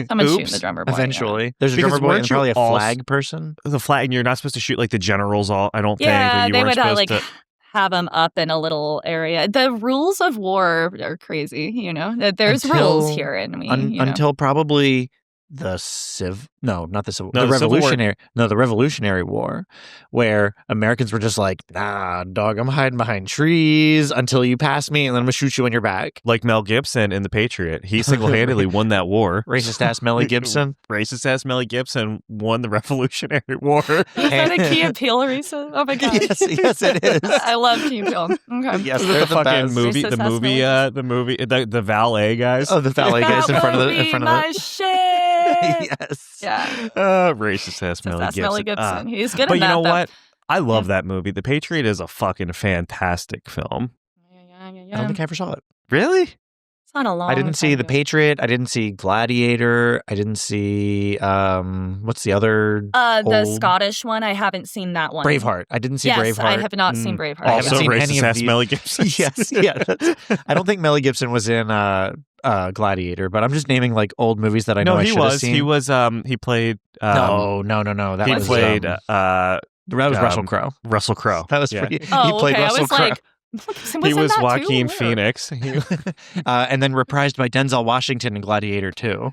Someone's shooting the drummer boy. Eventually, yeah. There's a drummer boy and probably a flag person. The flag, and you're not supposed to shoot like the generals. I don't think. Yeah, they would like have them up in a little area. The rules of war are crazy. There's rules here, and until probably the not the Civil, No, the the Civil War- Revolutionary, the Revolutionary War, where Americans were just like, nah, dog, I'm hiding behind trees until you pass me, and then I'm gonna shoot you in your back. Like Mel Gibson in The Patriot. He single-handedly won that war. Racist ass Melly Gibson. Racist ass Mel Gibson won the Revolutionary War. Is that a Key and Peele racist? Oh my god. Yes, it is. I love Key and Peele. Okay. Yes, The they're the fucking best. movie, Racist the ass movie, Mel the valet guys. Oh, the valet guys in front of my the. shit. Yes. Yeah. Racist ass Mel That's Gibson. Mel Gibson. He's good But at you that, know though. what? I love that movie. The Patriot is a fucking fantastic film. I don't think I ever saw it. Really? It's not a long I didn't see time The ago. Patriot. I didn't see Gladiator. I didn't see what's the other The old- Scottish one, I haven't seen that one. Braveheart. I didn't see Yes, Braveheart. I have not seen Braveheart. I haven't Also seen any racist of ass these. Mel Gibson. Yes, yeah. I don't think Melly Gibson was in Gladiator, but I'm just naming like old movies that I know No, I he should have was. seen. He was. He played. No. That he was played. that was Russell Crowe. Russell Crowe. That was Yeah. pretty. Oh, he played okay. Russell I was Crowe. like, He was that Joaquin too? Phoenix. And then reprised by Denzel Washington in Gladiator 2.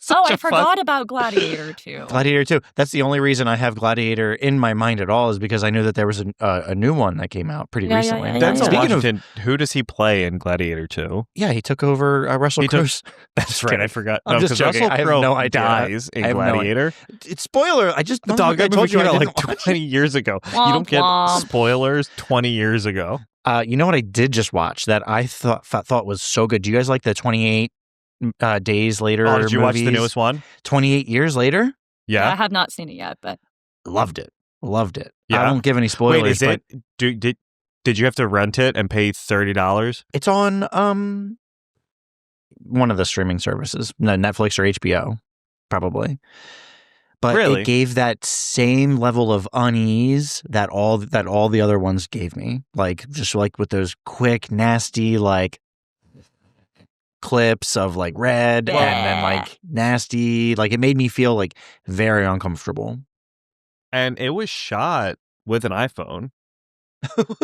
Oh, I forgot about Gladiator too. Gladiator 2. That's the only reason I have Gladiator in my mind at all is because I knew that there was a new one that came out pretty Yeah, yeah, recently. yeah, Denzel Speaking of, Washington. Who does he play in Gladiator 2? yeah, he took over Russell He took- Crowe's. That's right. I forgot. I'm just 'cause joking. Russell I have Crowe no idea. dies in I have no Gladiator. It's spoiler. I just don't Dog, I that told movie you came I out didn't like watch 20 years ago. You Womp don't get womp. spoilers 20 years ago. You know what I did just watch that I thought was so good. Do you guys like the 28 days later? Oh, did you watch the movies? newest one? 28 years later? Yeah. I have not seen it yet, but Loved it. Yeah. I won't give any spoilers. Wait, is but it? Did you have to rent it and pay $30? It's on one of the streaming services, Netflix or HBO, probably. But Really? it gave that same level of unease that all the other ones gave me. Like just like with those quick, nasty like clips of like red and then like nasty. Like it made me feel like very uncomfortable. And it was shot with an iPhone.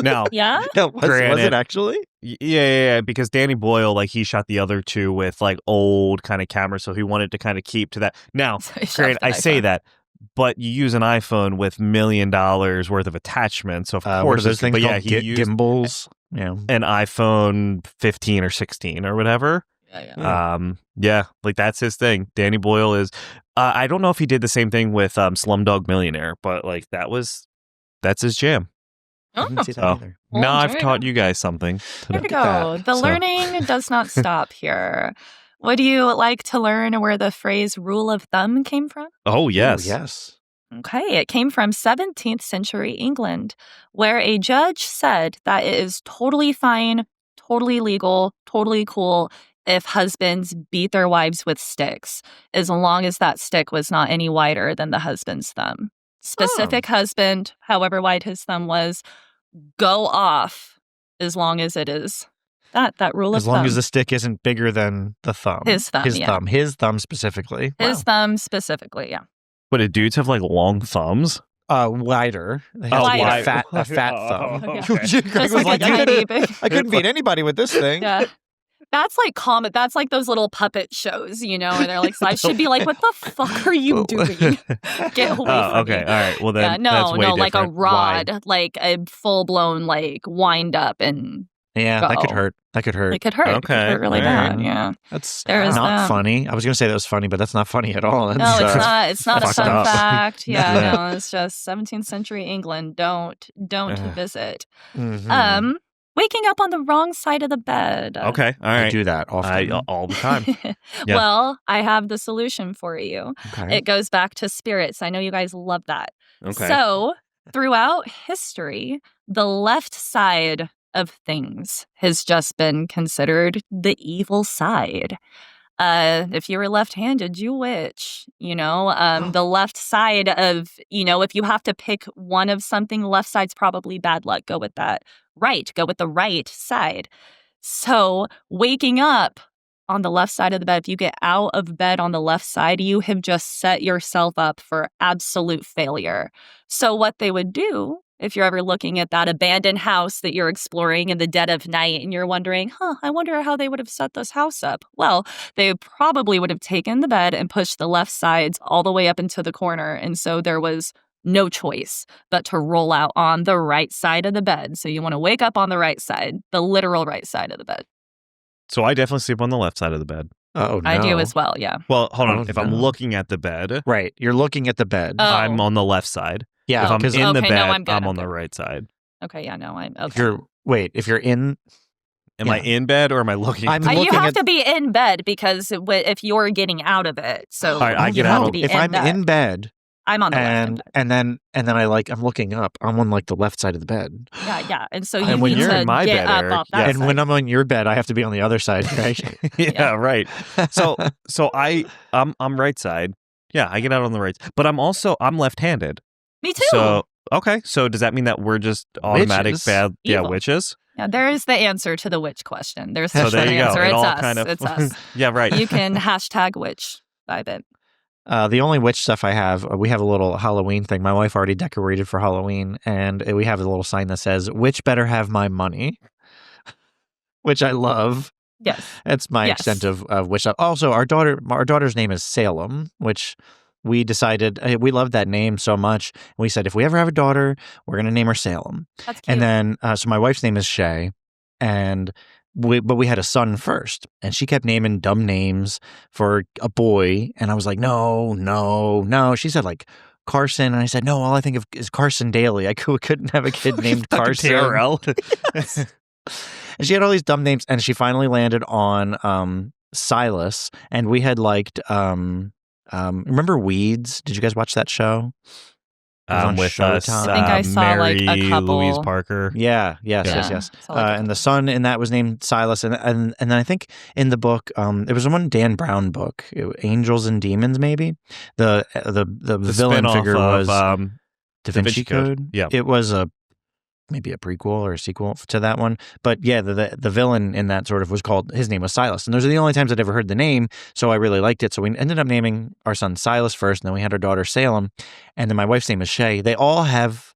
Now, yeah. Was Granted. it actually? yeah, because Danny Boyle, like, he shot the other two with like old kind of cameras, so he wanted to kind of keep to that. Now, granted, I say that, but you use an iPhone with $1 million worth of attachments, so of What are course, those things but yeah, called? he used Gimbals. Yeah. an iPhone 15 or 16 or whatever. Yeah. Yeah, like that's his thing. Danny Boyle is. I don't know if he did the same thing with Slumdog Millionaire, but like that's his jam. I didn't see that Oh. either. Well, Now I've there you taught go. you guys something. There we today. go. that. The So- learning does not stop here. Would you like to learn where the phrase rule of thumb came from? Oh yes, Ooh, yes. Okay, it came from 17th century England, where a judge said that it is totally fine, totally legal, totally cool if husbands beat their wives with sticks, as long as that stick was not any wider than the husband's thumb. Specific husband, however wide his thumb was, go off as long as it is that rule As of long thumb. as the stick isn't bigger than the thumb. His thumb, yeah. His thumb specifically. His thumb specifically, yeah. But do dudes have like long thumbs? Wider. It has Oh, to be wider. a fat Oh, thumb. okay. Greg Just was like a "You tiny couldn't- big. I couldn't beat anybody with this thing. Yeah. That's like common. That's like those little puppet shows, you know, and they're like, I should be like, what the fuck are you doing? Get away Oh, from okay. me. All right. Well, then Yeah, that's no, way like a different. rod, like a full blown like wind up and Yeah, that could Go. hurt. That could hurt. it could hurt. It could Okay, hurt really all bad. right. Yeah. That's There is not that. funny. I was going to say that was funny, but that's not funny at all. No, That's, it's not. It's not a fucked fun up. fact. Yeah, Yeah. no, it's just 17th century England. Don't Ugh. visit. Mhm. Waking up on the wrong side of the bed. Okay. All I right. do that often. All the time. Yeah. Well, I have the solution for you. Okay. It goes back to spirits. I know you guys love that. Okay. So, throughout history, the left side of things has just been considered the evil side. If you were left-handed, you witch, you know, the left side of, you know, if you have to pick one of something, left side's probably bad luck. Go with that. Right. Go with the right side. So waking up on the left side of the bed, if you get out of bed on the left side, you have just set yourself up for absolute failure. So what they would do If you're ever looking at that abandoned house that you're exploring in the dead of night and you're wondering, I wonder how they would have set this house up. Well, they probably would have taken the bed and pushed the left sides all the way up into the corner. And so there was no choice but to roll out on the right side of the bed. So you want to wake up on the right side, the literal right side of the bed. So I definitely sleep on the left side of the bed. Oh, no. I do as well, yeah. Well, hold on. Oh, If I'm no. looking at the bed, Right. You're looking at the bed. Oh. I'm on the left side. Yeah. If I'm because in the Okay, bed, no, I'm good, I'm I'm on the good. right side. Okay, yeah, no, I'm if okay. if you're in, Am I in bed or am I looking? I'm You looking have at- to be in bed because if you're getting out of it, so All right, I you get have out. to be if in I'm bed. in bed I'm on the left. and I'm looking up, I'm on like the left side of the bed. Yeah, and so you And when need you're to in my get bed, up Eric, off that And side. when I'm on your bed, I have to be on the other side, right? Yeah, right. So I'm right side. Yeah, I get out on the right, but I'm left-handed. Me too. So okay, so does that mean that we're just automatic Witches. bad? Yeah, Evil. witches. Yeah, there is the answer to the witch question. There's So the there you go. answer. It It's all us. kind of It's us. yeah, right. You can hashtag witch vibe it. The only witch stuff I have, we have a little Halloween thing. My wife already decorated for Halloween, and we have a little sign that says, "Witch better have my money," which I love. Yes. That's my Yes. extent of witch stuff. Also, our daughter's name is Salem, which we decided we loved that name so much. We said if we ever have a daughter, we're going to name her Salem. That's cute. And then, so my wife's name is Shay, but we had a son first, and she kept naming dumb names for a boy, and I was like, no. She said like Carson, and I said no. All I think of is Carson Daly. I couldn't have a kid named Carson. And she had all these dumb names, and she finally landed on Silas, and we had liked remember Weeds? Did you guys watch that show? It was on With us, Showtime. I think I saw, like, a Mary couple. Louise Parker. Yes. Yeah. So, like, And the son in that was named Silas, and then I think in the book, it was one Dan Brown book, Angels and Demons, maybe the villain spin-off figure of, was Da Vinci Code. Yeah. It was maybe a prequel or a sequel to that one, but yeah, the villain in that sort of was called. His name was Silas, and those are the only times I'd ever heard the name, so I really liked it. So we ended up naming our son Silas first, and then we had our daughter Salem, and then my wife's name is Shay. They all have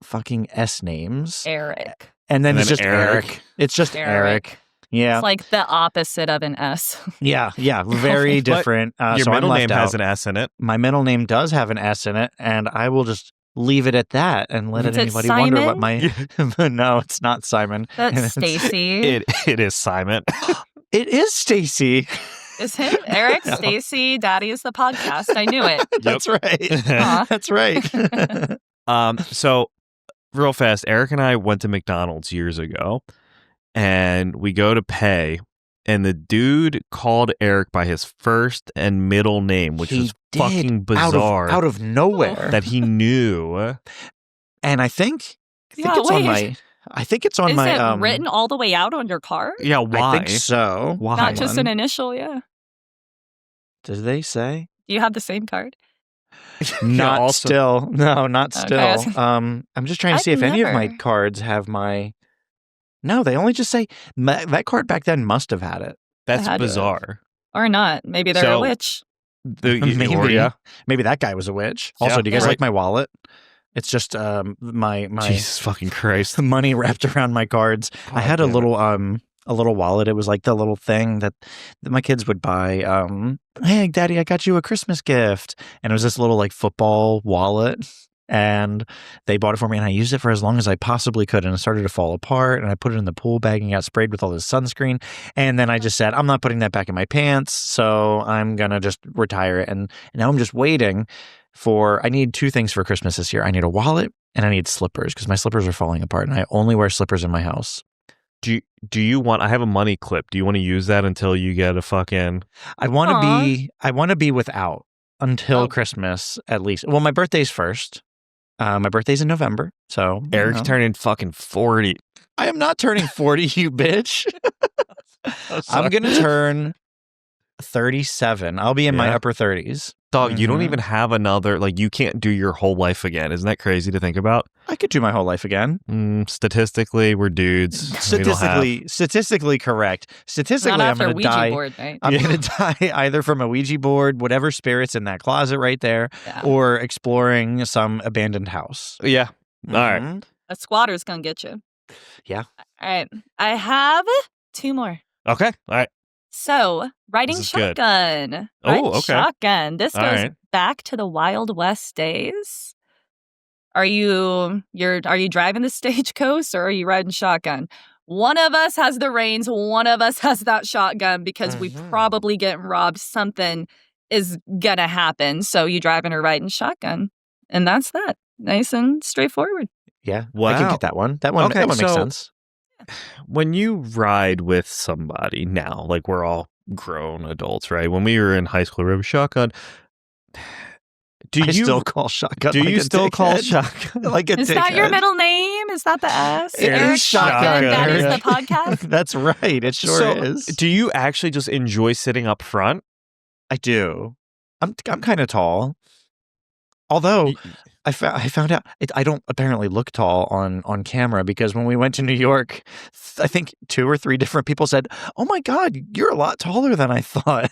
fucking S names, Eric. and then And it's then just Eric. Eric. It's just Eric. Yeah, It's like the opposite of an S. yeah, very But different. Your so I'm middle left name out. has an S in it. My middle name does have an S in it, and I will just leave it at that and let Is it anybody wonder what Simon? my. No, it's not Simon. That's It's- Stacy. It is Simon. It is Stacy. Is him? Eric, Stacy, Daddies, the podcast. I knew it. That's right. Aw. That's right. So real fast, Eric and I went to McDonald's years ago, and we go to pay, and the dude called Eric by his first and middle name, which He was did, fucking bizarre. out of nowhere. that he knew. And I think Yeah, it's on wait. my. I think it's on Is my. it written all the way out on your card? Yeah, why? I think so. Why? Not just an Hold on. initial, yeah. Did they say? Do you have the same card? Not also- still. No, not Okay, still. I was- I'm just trying to I've see if any of my never- cards have my. No, they only just say that card back then must have had it. That's had to have. bizarre. Or not. Maybe they're So- a witch. Maybe. Or, yeah. Maybe that guy was a witch. Also, Yeah, do you guys right. like my wallet? It's just my Jesus fucking Christ. money wrapped around my cards. I had a damn it. little wallet. It was like the little thing that my kids would buy. Hey, Daddy, I got you a Christmas gift, and it was this little like football wallet. And they bought it for me, and I used it for as long as I possibly could. And it started to fall apart, and I put it in the pool bag and got sprayed with all this sunscreen. And then I just said, I'm not putting that back in my pants, so I'm gonna just retire it. And now I'm just waiting I need two things for Christmas this year. I need a wallet and I need slippers because my slippers are falling apart, and I only wear slippers in my house. Do you want? I have a money clip. Do you want to use that until you get a fucking? I want Aw. to be without until Oh. Christmas at least. Well, my birthday's first. My birthday's in November, so Eric's you know. turning fucking 40. I am not turning 40, you bitch. I'm gonna turn 37. I'll be in my Yeah. upper 30s. Dog, you don't Mhm. even have another. Like, you can't do your whole life again. Isn't that crazy to think about? I could do my whole life again. Statistically, we're dudes. We don't have- Statistically correct. Statistically, Not I'm after gonna Ouija die. board night. I'm Yeah. gonna die either from a Ouija board, whatever spirit's in that closet right there, Yeah. or exploring some abandoned house. Yeah. All right. A squatter's gonna get you. Yeah. All right. I have 2 more. Okay. All right. So, riding This is good. shotgun. Oh, Riding okay. shotgun. This All goes right. back to the Wild West days. Are you driving the stagecoach or are you riding shotgun? One of us has the reins, one of us has that shotgun because we probably get robbed. Something is gonna happen. So you driving or riding shotgun. And that's that. Nice and straightforward. Yeah. Wow. I can get that one. That one makes sense. When you ride with somebody now, like we're all grown adults, right? When we were in high school, we were shotgun. I still call shotgun. Do like you a still call dickhead. shotgun like a Is that your dickhead. middle name? Is that the S? It Eric is shotgun. Daddies Eric. the podcast? That's right. It sure is. Do you actually just enjoy sitting up front? I do. I'm kind of tall. Although I found out I don't apparently look tall on camera because when we went to New York, I think 2 or 3 different people said, "Oh my God, you're a lot taller than I thought."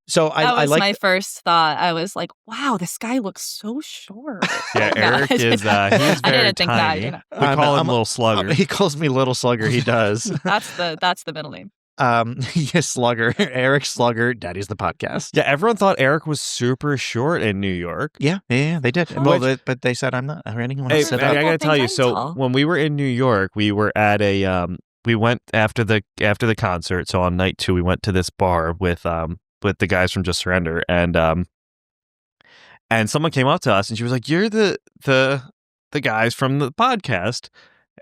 So That was like my first thought. I was like, "Wow, this guy looks so short." Yeah, No, Eric is he's I very didn't think that. tiny. You know. We call him Little Slugger. He calls me Little Slugger. He does. That's the middle name. Yes, Slugger. Eric Slugger. Daddy's the podcast. Yeah, everyone thought Eric was super short in New York. Yeah, they did. Oh. Well, but they said I'm not. I didn't want to Hey, sit I up. gotta think tell you. I'm So tall. when we were in New York, we were at a we went after the concert. So on night 2, we went to this bar with the guys from Just Surrender, and someone came up to us and she was like, "You're the guys from the podcast,"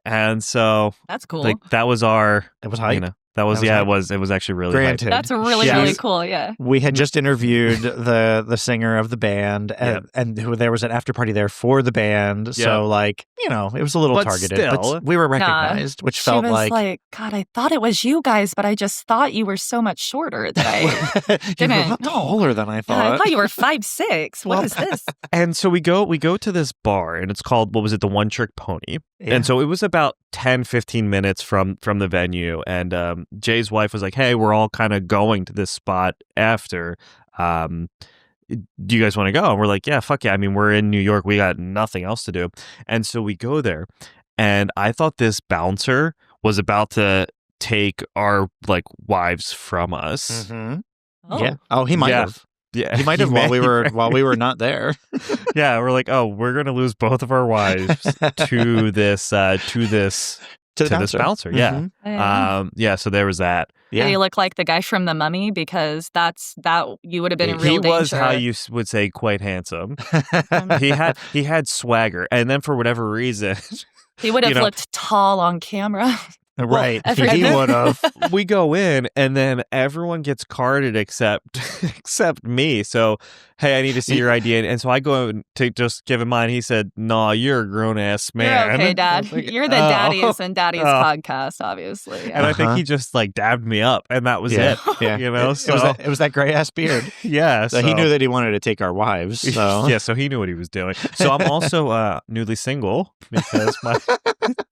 and so That's cool. like that was our It was hype. you know that was That was hype. it was actually really Granted. hype. That's really Yeah. really cool. Yeah. We had just interviewed the singer of the band, and who there was an after party there for the band. So, like, it was a little But targeted, still. but we were recognized, which She felt was like God, I thought it was you guys, but I just thought you were so much shorter that I you were a didn't. lot taller than I Yeah, I thought. thought you were 5'6". What is this? And so we go to this bar, and it's called, what was it, the One Trick Pony. Yeah. And so it was about 10-15 minutes from the venue, and Jay's wife was like, "Hey, we're all kind of going to this spot after. Do you guys want to go?" And we're like, "Yeah, fuck yeah. I mean, we're in New York. We got nothing else to do." And so we go there, and I thought this bouncer was about to take our like wives from us. Mhm. Oh. Yeah. Oh, he might Yeah. have. Yeah, He might have while we were not there. Yeah, we're like, "Oh, we're gonna lose both of our wives to this this bouncer." Yeah. Mhm. Yeah. So there was that. Did he look like the guy from The Mummy? Because that you would have been in real He danger. was how you would say quite handsome. he had swagger, and then for whatever reason, He would have looked tall on camera. Right. I forget He that. would have. we go in, and then everyone gets carded except me. So, hey, I need to see your ID, and so I go to just give him mine. He said, "Nah, you're a grown ass man." You're okay, Dad. I was like, You're the "Oh." Daddies and Daddies podcast, obviously. And Yeah. I think he just like dabbed me up, and that was it. Yeah. You know, It was that gray ass beard. yeah. So he knew that he wanted to take our wives. So Yeah, so he knew what he was doing. So I'm also newly single because my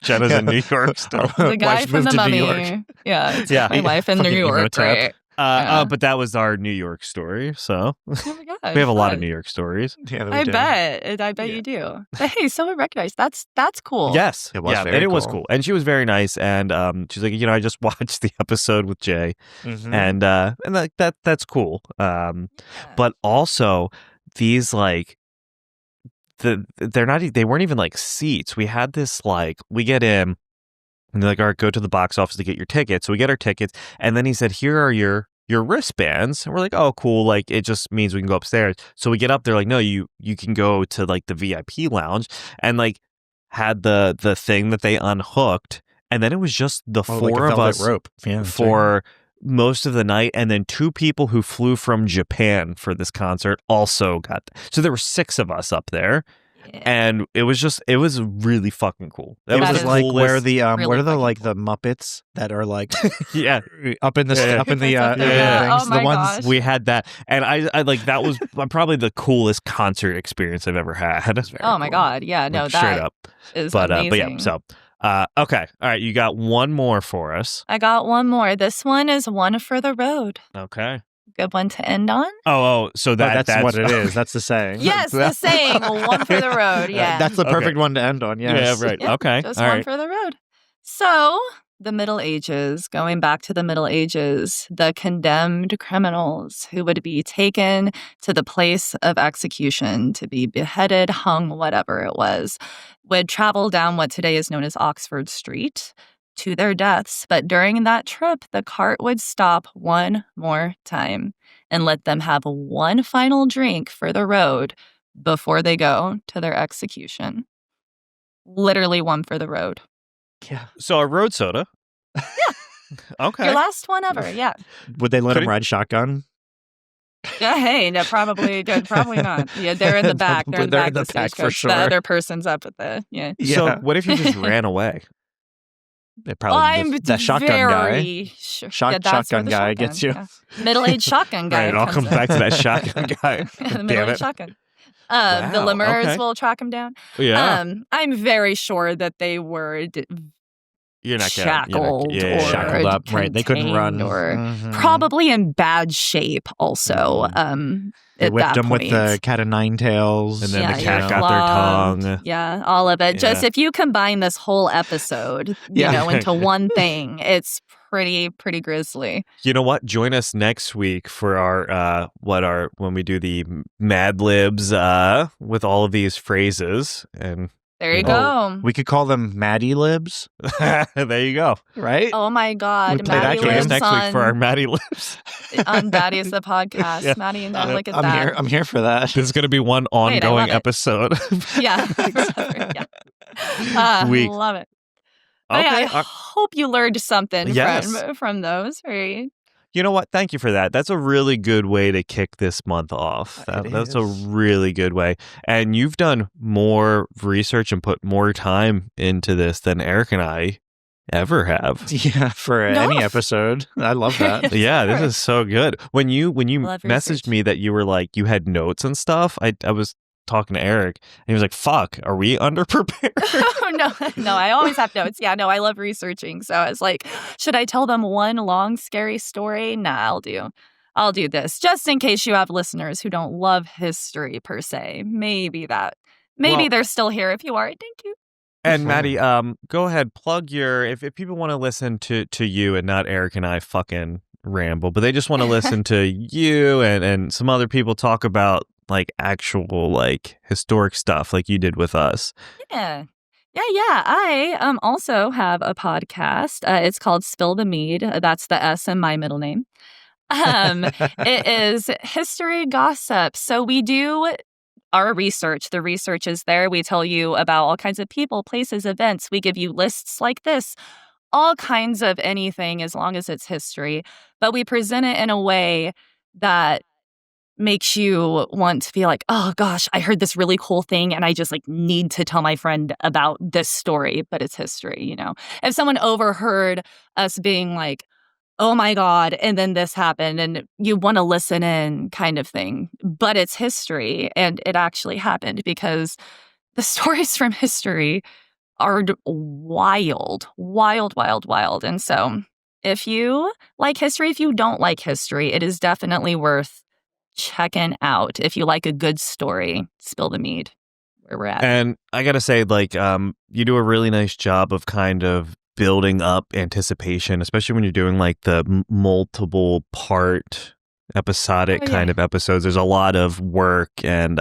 Jenna's in New York still. The guy Wife's from moved The to Mummy. New York. Yeah, it's Yeah. my wife in New Fucking York, Imhotep. right? Yeah. But that was our New York story. So Oh my God, we have a lot of fun. New York stories. Yeah, we I do. bet you do. But hey, someone recognized. That's cool. Yes, It was yeah, very and it was cool. cool, and she was very nice. And she's like, I just watched the episode with Jay, Mhm. and that's cool. But also these like they weren't even like seats. We had this like we get in. And they're like, "All right, go to the box office to get your tickets." So we get our tickets, and then he said, "Here are your wristbands." And we're like, "Oh, cool! Like it just means we can go upstairs." So we get up. They're like, "No, you can go to like the VIP lounge," and like had the thing that they unhooked, and then it was just the Oh, four like a of velvet us rope. Yeah, that's for most of the night, and then 2 people who flew from Japan for this concert also got. So there were 6 of us up there. Yeah. And it was really fucking cool. It That was is like coolest- where the really what are the fucking like the Muppets that are like yeah. up in the Yeah. up in the Yeah. things, Oh my the ones gosh. We had that, and I like that was probably the coolest concert experience I've ever had. Oh my God. Yeah. No, Like, straight that up. is But amazing. yeah. So okay, all right. You got one more for us. I got one more. This one is one for the road. Okay. good one to end on. So that's what it is. That's the saying. Yes, the saying, one for the road. Yeah. That's the perfect one to end on. Yes. Yeah, right. Yeah, Okay. just All one right. for the road. So, the Middle Ages, going back to the Middle Ages, the condemned criminals who would be taken to the place of execution to be beheaded, hung, whatever it was, would travel down what today is known as Oxford Street to their deaths. But during that trip, the cart would stop one more time and let them have one final drink for the road before they go to their execution. Literally one for the road. Yeah. So a road soda. Yeah. Okay. Your last one ever, yeah. Would they let him ride shotgun? Hey, no, probably not. Yeah, they're in the back. They're in the back of the back for stagecoach. sure. The other person's up at the, yeah. So what if you just ran away? They probably the shotgun guy. Sure. Shotgun guy gets you. Yeah. Middle-aged shotgun guy. Right, I'll come back to that shotgun guy. The Damn middle-aged it. shotgun. Wow, The lemurs okay. will track him down. Yeah. I'm very sure that they were You're not shackled gonna, or shackled up. Right. They couldn't run. or Mhm. probably in bad shape also. They At whipped that him with point. the cat of nine tails. And then Yeah, the cat you're got their flogged. tongue. Yeah, all of it. Just Yeah. if you combine this whole episode, Yeah. into one thing, it's pretty grisly. You know what? Join us next week for our when we do the Mad Libs with all of these phrases. And There you Oh. go. We could call them Maddie Libs, there you go. right? Oh my We God, play that Maddie game. Join us lives next week for our on Maddie Libs. Daddies the podcast. Yeah. Maddie and Dad, look at I'm that. here. I'm here for that. This is going to be one Wait, I love ongoing it. episode. Yeah, yeah. Week. Love it. But yeah, I Okay. hope you learned something Yes. from those. Very You know what? Thank you for that. That's a really good way to kick this month off. That's a is. really good way. And you've done more research and put more time into this than Eric and I ever have. Yeah, for No. any episode. I love that. Yeah, this is so good. When you Love messaged research. me that you were like you had notes and stuff, I was talking to Eric and he was like, "Fuck, are we underprepared?" no, I always have notes. Yeah, no, I love researching. So I was like, should I tell them one long, scary story? Nah, I'll do this. Just in case you have listeners who don't love history per se. Maybe Well- they're still here. If you are, thank you. And Maddie, go ahead, plug your if people want to listen to you and not Eric and I fucking ramble, but they just want to listen to you and some other people talk about like actual like historic stuff like you did with us. Yeah. I also have a podcast. It's called Spill the Mead. That's the S in my middle name. It is history gossip. So we do our research. The research is there. We tell you about all kinds of people, places, events. We give you lists like this, all kinds of anything as long as it's history. But we present it in a way that makes you want to be like, oh gosh, I heard this really cool thing and I just like need to tell my friend about this story, but it's history, If someone overheard us being like, oh my God, and then this happened and you want to listen in kind of thing, but it's history and it actually happened because the stories from history are wild. And so if you like history, if you don't like history, it is definitely worth checking out. If you like a good story, Spill the Mead, where we're at. And I got to say like you do a really nice job of kind of building up anticipation, especially when you're doing like the multiple part episodic kind of episodes. There's a lot of work and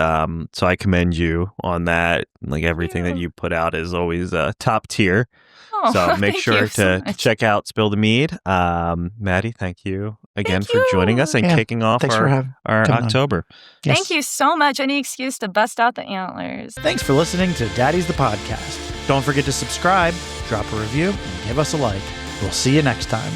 so I commend you on that. Like everything that you put out is always top tier. Oh, So make thank sure you so to much. check out Spill the Mead. Maddie, thank you again Thank for joining us and Yeah, kicking off Thanks for having. our coming on. October. Yes. Thank you so much. Any excuse to bust out the antlers. Thanks for listening to Daddies the Podcast. Don't forget to subscribe, drop a review, and give us a like. We'll see you next time.